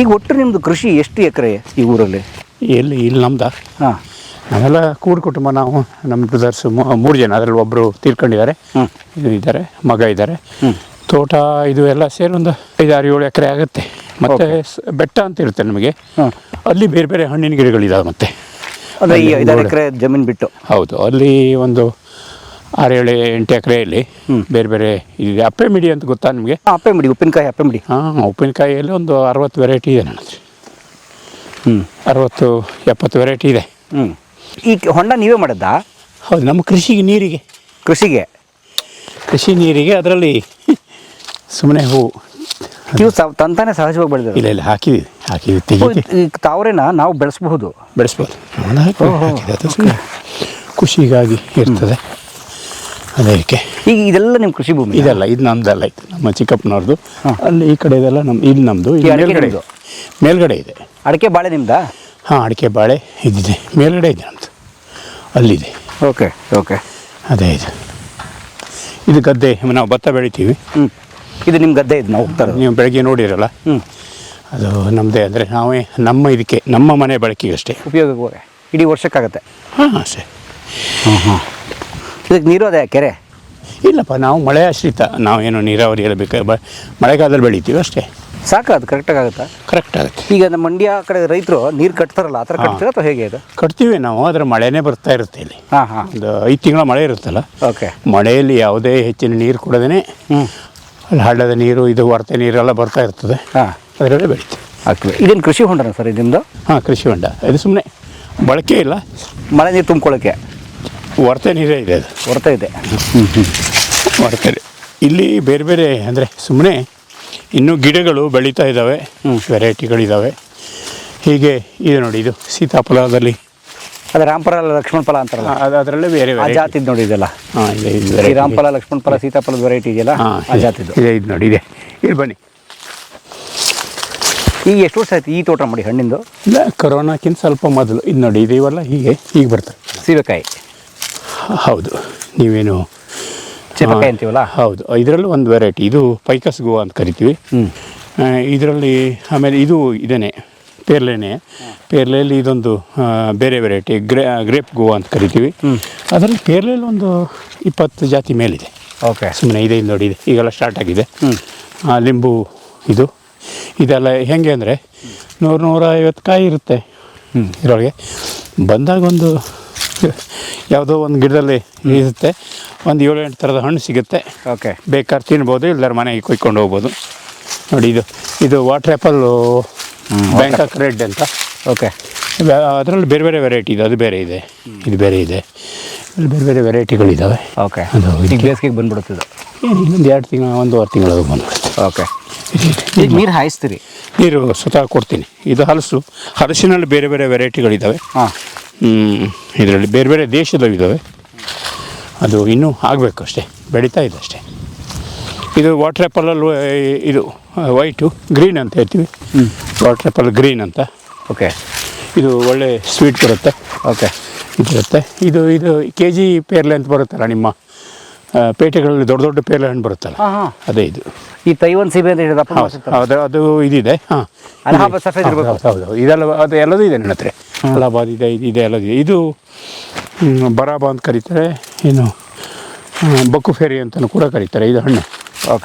ಈಗ ಒಟ್ಟು ನಿಮ್ಮದು ಕೃಷಿ ಎಷ್ಟು ಎಕರೆ ಈ ಊರಲ್ಲಿ? ಇಲ್ಲಿ ನಮ್ದ ನಾವೆಲ್ಲ ಕೂಡು ಕುಟುಂಬ. ನಾವು ನಮ್ಮ ಬ್ರದರ್ಸ್ 3 ಜನ, ಅದರಲ್ಲಿ ಒಬ್ಬರು ತೀರ್ಕೊಂಡಿದ್ದಾರೆ, ಇದ್ದಾರೆ, ಮಗ ಇದ್ದಾರೆ. ತೋಟ ಇದು ಎಲ್ಲ ಸೇರಿ ಒಂದು 5-6-7 ಎಕರೆ ಆಗುತ್ತೆ. ಮತ್ತು ಬೆಟ್ಟ ಅಂತ ಇರುತ್ತೆ ನಮಗೆ, ಅಲ್ಲಿ ಬೇರೆ ಬೇರೆ ಹಣ್ಣಿನ ಗಿಡಗಳಿದಾವೆ. ಮತ್ತೆ ಅಂದರೆ ಈ 5-6 ಎಕರೆ ಜಮೀನು ಬಿಟ್ಟು? ಹೌದು, ಅಲ್ಲಿ ಒಂದು 6-7-8 ಎಕರೆಯಲ್ಲಿ ಬೇರೆ ಬೇರೆ ಇದೆ. ಅಪ್ಪೆ ಮಿಡಿ ಅಂತ ಗೊತ್ತಾ ನಿಮಗೆ? ಅಪ್ಪೆ ಮಿಡಿ, ಉಪ್ಪಿನಕಾಯಿ ಅಪ್ಪೆ ಮಿಡಿ. ಉಪ್ಪಿನಕಾಯಿಯಲ್ಲಿ ಒಂದು 60 ವೆರೈಟಿ ಇದೆ ನನ್ನ 60-70 ವೆರೈಟಿ ಇದೆ. ಈ ಹೊಂಡ ನೀವೇ ಮಾಡಿದ್ದಾ? ಹೌದು, ನಮ್ಮ ಕೃಷಿ ನೀರಿಗೆ ಅದರಲ್ಲಿ ಸುಮ್ಮನೆ ಹೂ ನೀವು ತಂತಾನೆ ಸಹಜವಾಗಿ ಬೆಳೆದ? ಇಲ್ಲ, ಹಾಕಿದ್ವಿ ತೆಗಿ. ಈ ತಾವರೆನ ನಾವು ಬೆಳೆಸ್ಬೋದು. ಅದು ಸುಮ್ಮನೆ ಖುಷಿಗಾಗಿ ಇರ್ತದೆ. ಅದಕ್ಕೆ ಈಗ ಇದೆಲ್ಲ ನಿಮ್ಮ ಕೃಷಿ ಭೂಮಿ? ಇದೆಲ್ಲ, ಇದು ನಮ್ದಲ್ಲ, ಇದು ನಮ್ಮ ಚಿಕ್ಕಪ್ಪನವ್ರದ್ದು. ಅಲ್ಲಿ ಈ ಕಡೆ ಇದೆಲ್ಲ ಇಲ್ಲಿ ನಮ್ಮದು. ಮೇಲ್ಗಡೆ ಇದೆ ಅಡಿಕೆ ಬಾಳೆ ನಿಮ್ದಾ? ಅಡಿಕೆ ಬಾಳೆ ಇದಿದೆ, ಮೇಲ್ಗಡೆ ಇದೆ ನಮ್ಮದು, ಅಲ್ಲಿದೆ. ಓಕೆ. ಅದೇ ಇದು ಗದ್ದೆ, ನಾವು ಭತ್ತ ಬೆಳಿತೀವಿ. ಇದು ನಿಮ್ಮ ಗದ್ದೆ? ಇದು ನಾವು ಹೋಗ್ತಾರೆ, ನೀವು ಬೆಳಗ್ಗೆ ನೋಡಿರಲ್ಲ, ಅದು ನಮ್ಮದೇ. ಅಂದರೆ ನಾವೇ ನಮ್ಮ ಮನೆ ಬಳಕೆಗೆ ಅಷ್ಟೇ ಉಪಯೋಗ, ಇಡೀ ವರ್ಷಕ್ಕಾಗತ್ತೆ. ಅಷ್ಟೇ. ಇದಕ್ಕೆ ನೀರು ಅದೇ ಕೆರೆ? ಇಲ್ಲಪ್ಪ, ನಾವು ಮಳೆ ಆಶ್ರಿತ, ನಾವೇನು ನೀರಾವರಿ ಎಲ್ಲ ಬೇಕಾ, ಮಳೆಗಾಲದಲ್ಲಿ ಬೆಳಿತೀವಿ ಅಷ್ಟೇ. ಸಾಕು, ಅದು ಕರೆಕ್ಟಾಗಿ ಆಗುತ್ತಾ? ಕರೆಕ್ಟ್ ಆಗುತ್ತೆ. ಈಗ ನಮ್ಮ ಮಂಡ್ಯ ಕಡೆ ರೈತರು ನೀರು ಕಟ್ತಾರಲ್ಲ, ಆ ಥರ ಕಟ್ತೀರಾ ಅಥವಾ ಹೇಗೆ? ಅದು ಕಟ್ತೀವಿ ನಾವು, ಆದರೆ ಮಳೆನೇ ಬರ್ತಾ ಇರುತ್ತೆ ಇಲ್ಲಿ. ಒಂದು 5 ತಿಂಗಳ ಮಳೆ ಇರುತ್ತಲ್ಲ, ಮಳೆಯಲ್ಲಿ ಯಾವುದೇ ಹೆಚ್ಚಿನ ನೀರು ಕೊಡದೇ ಅಲ್ಲಿ ಹಳ್ಳದ ನೀರು, ಇದು ಹೊರತೆ ನೀರೆಲ್ಲ ಬರ್ತಾ ಇರ್ತದೆ, ಅದರಲ್ಲೇ ಬೆಳಿತೀವಿ. ಆಗ್ತದೆ. ಇದೇನು ಕೃಷಿ ಹೊಂಡನ ಸರ್ ಇದರಿಂದ? ಕೃಷಿ ಹೊಂಡ. ಇದು ಸುಮ್ಮನೆ ಬಳಕೆ ಇಲ್ಲ, ಮಳೆ ನೀರು ತುಂಬ್ಕೊಳ್ಳೋಕ್ಕೆ ಹೊರತೆ ನೀರೇ ಇದೆ. ಅದು ಹೊರತೆ ಇದೆ. ಹೊರತೆ ಇಲ್ಲಿ ಬೇರೆ ಬೇರೆ, ಅಂದರೆ ಸುಮ್ಮನೆ ಇನ್ನೂ ಗಿಡಗಳು ಬೆಳೀತಾ ಇದ್ದಾವೆ, ವೆರೈಟಿಗಳಿದ್ದಾವೆ. ಹೀಗೆ ಇದೆ ನೋಡಿ, ಇದು ಸೀತಾಫಲದಲ್ಲಿ ಅದು ರಾಮಫಲ, ಲಕ್ಷ್ಮಣ ಫಲ ಅಂತಾರಲ್ಲ, ಅದರಲ್ಲೇ ಬೇರೆ ಜಾತಿ ನೋಡಿ ಇದೆಲ್ಲ. ರಾಮಫಲ, ಲಕ್ಷ್ಮಣ ಫಲ, ಸೀತಾಫಲದ ವೆರೈಟಿ ಇದೆಯಲ್ಲ, ಆ ಜಾತಿದು ಇದು ನೋಡಿ, ಇದೆ. ಇಲ್ಲಿ ಬನ್ನಿ. ಈಗ ಎಷ್ಟು ವರ್ಷ ಆಯ್ತು ಈ ತೋಟ ಮಾಡಿ ಹಣ್ಣಿಂದು? ಇಲ್ಲ, ಕೊರೋನಾಕ್ಕಿಂತ ಸ್ವಲ್ಪ ಮೊದಲು. ಇದು ನೋಡಿ, ಇದು ಇವೆಲ್ಲ ಹೀಗೆ ಬರ್ತದೆ. ಸೀಬೆಕಾಯಿ? ಹೌದು. ನೀವೇನು ಸೀಬೆಕಾಯಿ ಅಂತೀವಲ್ಲ? ಹೌದು. ಇದರಲ್ಲೂ ಒಂದು ವೆರೈಟಿ, ಇದು ಪೈಕಸ್ ಗೋವಾ ಅಂತ ಕರಿತೀವಿ. ಇದರಲ್ಲಿ ಆಮೇಲೆ ಇದು ಇದೇನೆ ಪೇರ್ಲೆಯಲ್ಲಿ ಇದೊಂದು ಬೇರೆ ವೆರೈಟಿ, ಗ್ರೇಪ್ ಗೋವಾ ಅಂತ ಕರಿತೀವಿ. ಅದರಲ್ಲಿ ಪೇರ್ಲೆಯಲ್ಲಿ ಒಂದು 20 ಜಾತಿ ಮೇಲಿದೆ. ಸುಮ್ಮನೆ ಇದೆ ನೋಡಿ, ಇದೆ ಈಗೆಲ್ಲ ಸ್ಟಾರ್ಟ್ ಆಗಿದೆ. ಲಿಂಬು ಇದೆಲ್ಲ ಹೆಂಗೆ ಅಂದರೆ 100-150 ಕಾಯಿ ಇರುತ್ತೆ ಇದರೊಳಗೆ. ಬಂದಾಗ ಒಂದು ಯಾವುದೋ ಒಂದು ಗಿಡದಲ್ಲಿ ಇರುತ್ತೆ, ಒಂದು 7-8 ಥರದ ಹಣ್ಣು ಸಿಗುತ್ತೆ. ಬೇಕಾದ್ರೆ ತಿನ್ಬೋದು, ಎಲ್ಲರ ಮನೆಗೆ ಕೊಯ್ಕೊಂಡು ಹೋಗ್ಬೋದು. ನೋಡಿ, ಇದು ವಾಟರ್ ಆ್ಯಪಲ್ಲು, ಬ್ಯಾಂಕಾಕ್ ರೆಡ್ ಅಂತ. ಅದರಲ್ಲಿ ಬೇರೆ ಬೇರೆ ವೆರೈಟಿ ಇದೆ, ಅದು ಬೇರೆ ಇದೆ, ಇದು ಬೇರೆ ಇದೆ. ಇಲ್ಲಿ ಬೇರೆ ಬೇರೆ ವೆರೈಟಿಗಳಿದ್ದಾವೆ. ಅದು ಬೇಸಿಗೆಗೆ ಬಂದ್ಬಿಡುತ್ತದೆ. ಇನ್ನೊಂದು 2 ತಿಂಗಳು, 1.5 ತಿಂಗಳು ಬಂದ್ಬಿಡುತ್ತೆ. ನೀರು ಹಾಯಿಸ್ತೀರಿ? ನೀರು ಸ್ವತಃ ಕೊಡ್ತೀನಿ. ಇದು ಹಲಸಿನಲ್ಲಿ ಬೇರೆ ಬೇರೆ ವೆರೈಟಿಗಳಿದ್ದಾವೆ. ಇದರಲ್ಲಿ ಬೇರೆ ಬೇರೆ ದೇಶದವಿದ್ದಾವೆ. ಅದು ಇನ್ನೂ ಆಗಬೇಕು ಅಷ್ಟೇ, ಬೆಳೀತಾ ಇದೆ ಅಷ್ಟೇ. ಇದು ವಾಟರ್ ಆ್ಯಪಲಲ್ಲಿ ಇದು ವೈಟು, ಗ್ರೀನ್ ಅಂತ ಹೇಳ್ತೀವಿ. ವಾಟರ್ ಆ್ಯಪಲ್ ಗ್ರೀನ್ ಅಂತ. ಇದು ಒಳ್ಳೆ ಸ್ವೀಟ್ ಬರುತ್ತೆ. ಇದಿರುತ್ತೆ. ಇದು KG ಪೇರ್ಲೆ ಅಂತ ಬರುತ್ತಲ್ಲ, ನಿಮ್ಮ ಪೇಟೆಗಳಲ್ಲಿ ದೊಡ್ಡ ದೊಡ್ಡ ಪೇರ್ಲೆ ಹಣ್ಣು ಬರುತ್ತಲ್ಲ, ಅದೇ ಇದು. ಈ ತೈವಾನ್ ಸೀಬೆ ಅಂತ ಹೇಳಿದ? ಅದು ಇದಿದೆ. ಹೌದು, ಇದೆಲ್ಲ ಅದು ಎಲ್ಲದೂ ಇದೆ ನನ್ನ ಹತ್ರ. ಅಲಹಾಬಾದ್ ಇದೆ, ಇದೆ ಎಲ್ಲದೂ ಇದೆ. ಇದು ಬರಾಬಾ ಅಂತ ಕರೀತಾರೆ, ಏನು ಬಕುಫೆರಿ ಅಂತಲೂ ಕೂಡ ಕರೀತಾರೆ ಇದು ಹಣ್ಣು.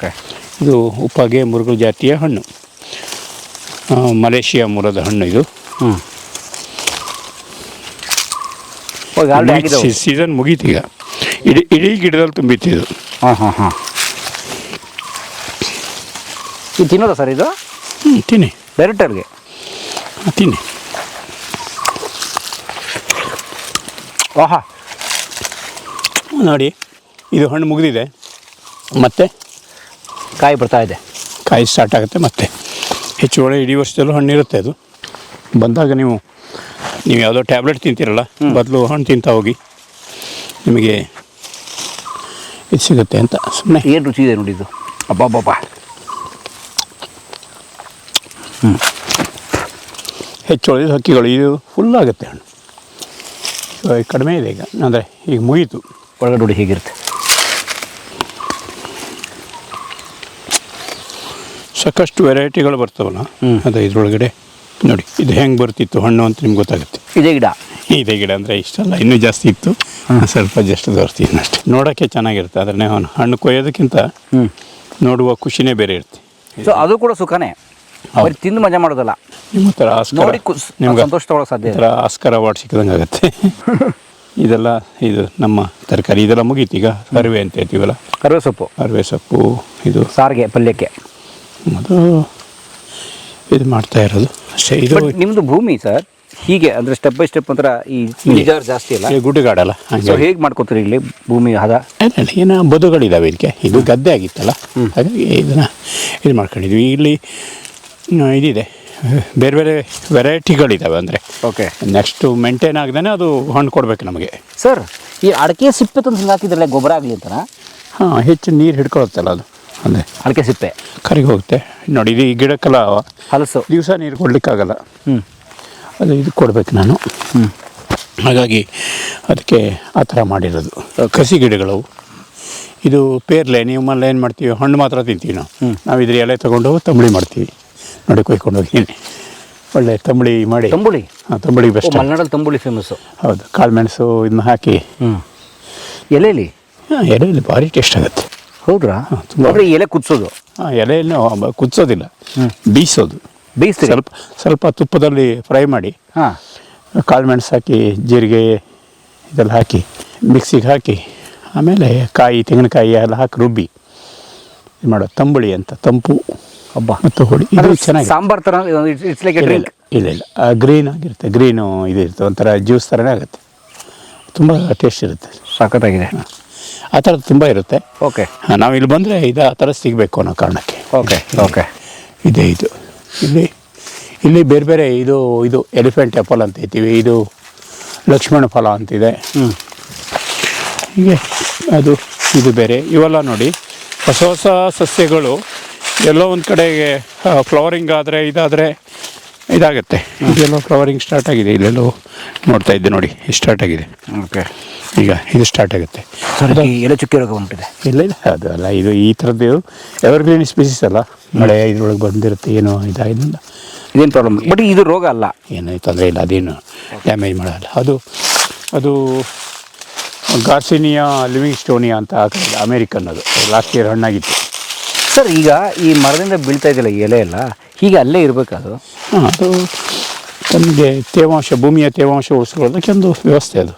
ಇದು ಉಪ್ಪಗೆ ಮುರುಗು ಜಾತಿಯ ಹಣ್ಣು, ಮಲೇಷಿಯಾ ಮೂಲದ ಹಣ್ಣು ಇದು. ಸೀಸನ್ ಮುಗೀತೀಗ, ಇಡೀ ಗಿಡದಲ್ಲಿ ತುಂಬಿತ್ತಿದು. ಇದು ತಿನ್ನೋದ ಸರ್ ಇದು? ತಿನ್ನಿ, ಡೈರೆಕ್ಟರ್ಗೆ ತಿನ್ನಿ. ನೋಡಿ, ಇದು ಹಣ್ಣು ಮುಗಿದಿದೆ. ಮತ್ತು ಕಾಯಿ ಬರ್ತಾ ಇದೆ. ಕಾಯಿ ಸ್ಟಾರ್ಟ್ ಆಗುತ್ತೆ ಮತ್ತೆ ಹೆಚ್ಚು ಒಳ್ಳೆ ಇಡೀ ವರ್ಷದಲ್ಲೂ ಹಣ್ಣಿರುತ್ತೆ ಅದು. ಬಂದಾಗ ನೀವು ಯಾವುದೋ ಟ್ಯಾಬ್ಲೆಟ್ ತಿಂತೀರಲ್ಲ ಬದಲು ಹಣ್ಣು ತಿಂತಾ ಹೋಗಿ, ನಿಮಗೆ ಇದು ಸಿಗುತ್ತೆ ಅಂತ ಸುಮ್ಮನೆ. ಏನು ರುಚಿ ಇದೆ ನೋಡಿ ಇದು, ಅಬ್ಬಬ್ಬಬ್ಬ. ಹೆಚ್ಚು ಒಳ್ಳೆಯದು ಹಕ್ಕಿಗಳು ಇದು ಫುಲ್ ಆಗುತ್ತೆ ಹಣ್ಣು. ಇವಾಗ ಕಡಿಮೆ ಇದೆ ಈಗ, ಅಂದರೆ ಈಗ ಮುಗೀತು. ಒಳಗಡೆ ನೋಡಿ ಹೇಗಿರುತ್ತೆ. ಸಾಕಷ್ಟು ವೆರೈಟಿಗಳು ಬರ್ತಾವಲ್ಲ, ಅದೇ ಇದ್ರೊಳಗಡೆ ನೋಡಿ ಇದು ಹೆಂಗೆ ಬರ್ತಿತ್ತು ಹಣ್ಣು ಅಂತ ನಿಮ್ಗೆ ಗೊತ್ತಾಗುತ್ತೆ. ಇದೇ ಗಿಡ, ಇದೇ ಗಿಡ ಅಂದರೆ ಇಷ್ಟಲ್ಲ, ಇನ್ನೂ ಜಾಸ್ತಿ ಇತ್ತು, ಸ್ವಲ್ಪ ಜಸ್ಟ್ ತೋರಿಸ್ತೀನಿ ಅಷ್ಟೇ. ನೋಡೋಕ್ಕೆ ಚೆನ್ನಾಗಿರುತ್ತೆ, ಆದರೆ ಹಣ್ಣು ಕೊಯ್ಯೋದಕ್ಕಿಂತ ನೋಡುವ ಖುಷಿನೇ ಬೇರೆ ಇರುತ್ತೆ. ಸೊ ಅದು ಕೂಡ ಸುಖನೇ, ಬರೀ ತಿಂದು ಮಜಾ ಮಾಡೋದಲ್ಲ. ನಿಮ್ಮ ಥರ ಆಸ್ಕರ ನೋಡಿ ನಿಮ್ಗೆ ಸಂತೋಷ ತಗೊಳ್ಳೋಕೆ ಸಾಧ್ಯ ಥರ ಆಸ್ಕರ ಅವಾರ್ಡ್ ಸಿಕ್ಕದಂಗೆ ಆಗುತ್ತೆ. ಇದೆಲ್ಲ ಇದು ನಮ್ಮ ತರಕಾರಿ ಇದೆಲ್ಲ ಮುಗೀತು. ಈಗ ಅರಿವೆ ಅಂತ ಹೇಳ್ತೀವಲ್ಲ, ಕರಿವೆ ಸೊಪ್ಪು, ಅರಿವೆ ಸೊಪ್ಪು ಇದು ಸಾರಿಗೆ ಪಲ್ಯಕ್ಕೆ ಅದು ಇದು ಮಾಡ್ತಾ ಇರೋದು ಅಷ್ಟೇ. ಇದು ಬಟ್ ನಿಮ್ಮದು ಭೂಮಿ ಸರ್ ಹೀಗೆ ಅಂದರೆ ಸ್ಟೆಪ್ ಬೈ ಸ್ಟೆಪ್ ಒಂಥರ ಈ ಇಳಿಜಾರು ಜಾಸ್ತಿ ಅಲ್ಲ, ಗುಡ್ಡಗಾಡಲ್ಲ, ಸೊ ಹಾಗೆ ಹೇಗೆ ಮಾಡ್ಕೋತೀರಿ ಇಲ್ಲಿ ಭೂಮಿ ಹದ? ಇಲ್ಲ ಏನೋ ಬದುಗಳಿದ್ದಾವೆ ಇದಕ್ಕೆ. ಇದು ಗದ್ದೆ ಆಗಿತ್ತಲ್ಲ, ಹಾಗಾಗಿ ಇದನ್ನು ಇದು ಮಾಡ್ಕೊಂಡಿದ್ವಿ. ಇಲ್ಲಿ ಇದಿದೆ, ಬೇರೆ ಬೇರೆ ವೆರೈಟಿಗಳಿದ್ದಾವೆ. ಅಂದರೆ ಓಕೆ, ನೆಕ್ಸ್ಟು ಮೇಂಟೈನ್ ಆಗದೇ ಅದು ಹಣ್ಣು ಕೊಡಬೇಕು ನಮಗೆ. ಸರ್ ಈ ಅಡಿಕೆ ಸಿಪ್ಪೆ ತಂದು ಹಿಂಗೆ ಹಾಕಿದ್ರಲ್ಲ ಗೊಬ್ಬರ ಆಗಲಿ ಅಂತನಾ? ಹಾಂ, ಹೆಚ್ಚು ನೀರು ಹಿಡ್ಕೊಳುತ್ತಲ್ಲ ಅದು, ಅಂದರೆ ಅಡಿಕೆ ಸಿಪ್ಪೆ ಕರಿಗೆ ಹೋಗುತ್ತೆ. ನೋಡಿ ಇದು ಈ ಗಿಡಕ್ಕೆಲ್ಲ ಹಲಸು ದಿವಸ ನೀರು ಕೊಡಲಿಕ್ಕಾಗಲ್ಲ, ಅದು ಇದು ಕೊಡಬೇಕು ನಾನು. ಹಾಗಾಗಿ ಅದಕ್ಕೆ ಆ ಥರ ಮಾಡಿರೋದು. ಕಸಿ ಗಿಡಗಳು ಇದು ಪೇರ್ಲೆ. ನೀವು ಮನೇಲಿ ಏನು ಮಾಡ್ತೀವಿ, ಹಣ್ಣು ಮಾತ್ರ ತಿಂತೀವಿ ನಾವು ಇದ್ರ ಎಲೆ ತೊಗೊಂಡು ತಂಬಳಿ ಮಾಡ್ತೀವಿ. ನೋಡಿ ಕೊಯ್ಕೊಂಡು ಹೋಗಿದ್ದೀನಿ, ಒಳ್ಳೆ ತಂಬಳಿ ಮಾಡಿ. ತಂಬುಳಿ? ಹಾಂ, ತಂಬಳಿ ಬೆಸ್ಟ್. ಮಲೆನಾಡಲ್ಲಿ ತಂಬುಳಿ ಫೇಮಸ್ಸು. ಹೌದು, ಕಾಳುಮೆಣಸು ಇದನ್ನ ಹಾಕಿ ಎಲೆಯಲ್ಲಿ. ಹಾಂ, ಎಲೆಯಲ್ಲಿ ಭಾರಿ ಟೇಸ್ಟ್ ಆಗುತ್ತೆ. ಹೌದ್ರಾ? ತುಂಬ ಎಲೆ ಕುದಿಸೋದು? ಹಾಂ, ಎಲೆಯನ್ನು ಕುದಿಸೋದಿಲ್ಲ, ಬೀಸೋದು. ಬೇಯಿಸ್ತೀರಿ? ಸ್ವಲ್ಪ ತುಪ್ಪದಲ್ಲಿ ಫ್ರೈ ಮಾಡಿ, ಹಾಂ, ಕಾಳುಮೆಣಸು ಹಾಕಿ, ಜೀರಿಗೆ ಇದೆಲ್ಲ ಹಾಕಿ ಮಿಕ್ಸಿಗೆ ಹಾಕಿ, ಆಮೇಲೆ ಕಾಯಿ ತೆಂಗಿನಕಾಯಿ ಎಲ್ಲ ಹಾಕಿ ರುಬ್ಬಿ ಇದು ಮಾಡೋದು ತಂಬುಳಿ ಅಂತ. ತಂಪು ಹಬ್ಬ ಮತ್ತು ಹುಳಿ ಇದು ಚೆನ್ನಾಗಿ. ಸಾಂಬಾರ್ ಥರ ಇಟ್ಸ್ ಲೈಕ್ ಡ್ರಿಂಕ್? ಇಲ್ಲ ಗ್ರೀನ್ ಆಗಿರುತ್ತೆ, ಗ್ರೀನು ಇದು ಇರುತ್ತೆ, ಒಂಥರ ಜ್ಯೂಸ್ ಥರನೇ ಆಗುತ್ತೆ, ತುಂಬ ಟೇಸ್ಟ್ ಇರುತ್ತೆ. ಸಖತ್ತಾಗಿದೆ. ಆ ಥರದ್ದು ತುಂಬ ಇರುತ್ತೆ. ಓಕೆ, ನಾವು ಇಲ್ಲಿ ಬಂದರೆ ಇದು ಆ ಥರ ಸಿಗಬೇಕು ಅನ್ನೋ ಕಾರಣಕ್ಕೆ. Okay okay. ಇದೆ ಇದು. ಇಲ್ಲಿ ಬೇರೆ ಬೇರೆ ಇದು ಎಲಿಫೆಂಟ್ ಆ್ಯಪಲ್ ಅಂತ ಹೇಳ್ತೀವಿ, ಇದು ಲಕ್ಷ್ಮಣ ಫಲ ಅಂತಿದೆ. ಹೀಗೆ ಅದು ಇದು ಬೇರೆ. ಇವೆಲ್ಲ ನೋಡಿ ಹೊಸ ಹೊಸ ಸಸ್ಯಗಳು. ಎಲ್ಲೋ ಒಂದು ಕಡೆಗೆ ಫ್ಲವರಿಂಗ್ ಆದರೆ ಇದಾಗುತ್ತೆ. ಇದೆಲ್ಲೋ ಫ್ಲವರಿಂಗ್ ಸ್ಟಾರ್ಟ್ ಆಗಿದೆ, ಇಲ್ಲೆಲ್ಲೋ ನೋಡ್ತಾ ಇದ್ದೆ ನೋಡಿ, ಸ್ಟಾರ್ಟ್ ಆಗಿದೆ. ಓಕೆ, ಈಗ ಇದು ಸ್ಟಾರ್ಟ್ ಆಗುತ್ತೆ. ಎಲೆ ಚುಕ್ಕಿ ರೋಗ ಉಂಟಿದೆ? ಇಲ್ಲ ಅದು ಅಲ್ಲ, ಇದು ಈ ಥರದ್ದು ಎವರ್ಗ್ರೀನ್ ಸ್ಪೀಸೀಸ್ ಅಲ್ಲ, ಮಳೆ ಇದ್ರೊಳಗೆ ಬಂದಿರುತ್ತೆ, ಏನೋ ಇದಾಗಿಲ್ಲ, ಇದೇನು ಪ್ರಾಬ್ಲಮ್. ಬಟ್ ಇದು ರೋಗ ಅಲ್ಲ, ಏನೂ ತೊಂದರೆ ಇಲ್ಲ, ಅದೇನು ಡ್ಯಾಮೇಜ್ ಮಾಡಲ್ಲ. ಅದು ಗಾರ್ಸಿನಿಯಾ ಲಿವಿಂಗ್ ಸ್ಟೋನಿಯಾ ಅಂತ ಅಮೇರಿಕನ್. ಅದು ಲಾಸ್ಟ್ ಇಯರ್ ಹಣ್ಣಾಗಿತ್ತು ಸರ್. ಈಗ ಈ ಮರದಿಂದ ಬೀಳ್ತಾ ಇದೆಯಲ್ಲ ಈ ಎಲೆ ಎಲ್ಲ, ಹೀಗೆ ಅಲ್ಲೇ ಇರಬೇಕು ಅದು? ಹಾಂ, ಅದು ತಮಗೆ ತೇವಾಂಶ, ಭೂಮಿಯ ತೇವಾಂಶ ಉಳಿಸ್ಕೊಳ್ಳೋದಕ್ಕೆ ಒಂದು ವ್ಯವಸ್ಥೆ ಅದು.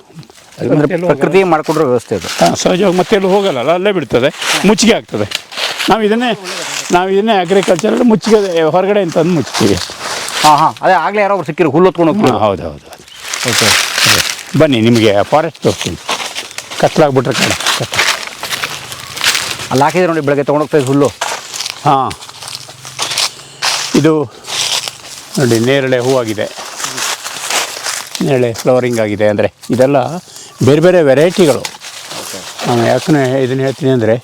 ಅಂದರೆ ಪ್ರಕೃತಿಯೇ ಮಾಡಿಕೊಡ್ರೋ ವ್ಯವಸ್ಥೆ ಅದು. ಹಾಂ, ಸಹಜವಾಗಿ ಮತ್ತೆ ಎಲ್ಲೂ ಹೋಗಲ್ಲ, ಅಲ್ಲೇ ಬಿಡ್ತದೆ, ಮುಚ್ಚಿಗೆ ಆಗ್ತದೆ. ನಾವು ಇದನ್ನೇ ಅಗ್ರಿಕಲ್ಚರಲ್ಲಿ ಮುಚ್ಚಿಗೆ ಹೊರಗಡೆ ಅಂತಂದು ಮುಚ್ತೀವಿ. ಹಾಂ, ಅದೇ ಆಗಲೇ ಯಾರೋ ಅವ್ರು ಸಿಕ್ಕಿರೋ ಹುಲ್ಲು ಹೊತ್ಕೊಂಡು ಹೋಗ್ತೀವಿ. ಹೌದು. ಓಕೆ, ಬನ್ನಿ ನಿಮಗೆ ಫಾರೆಸ್ಟ್ ತೋರಿಸ್ತೀನಿ. ಕತ್ಲಾಗ್ಬಿಟ್ರೆ ಕಾಣ ಅಲ್ಲಿ ಹಾಕಿದ್ರೆ ನೋಡಿ, ಬೆಳಗ್ಗೆ ತೊಗೊಂಡೋಗ್ತಾ ಹುಲ್ಲು. ಹಾಂ, ಇದು ನೋಡಿ ನೇರಳೆ ಹೂವಾಗಿದೆ, ನೇರಳೆ ಫ್ಲವರಿಂಗ್ ಆಗಿದೆ. ಅಂದರೆ ಇದೆಲ್ಲ ಬೇರೆ ಬೇರೆ ವೆರೈಟಿಗಳು. ನಾನು ಯಾಕೆ ಇದನ್ನು ಹೇಳ್ತೀನಿ ಅಂದರೆ,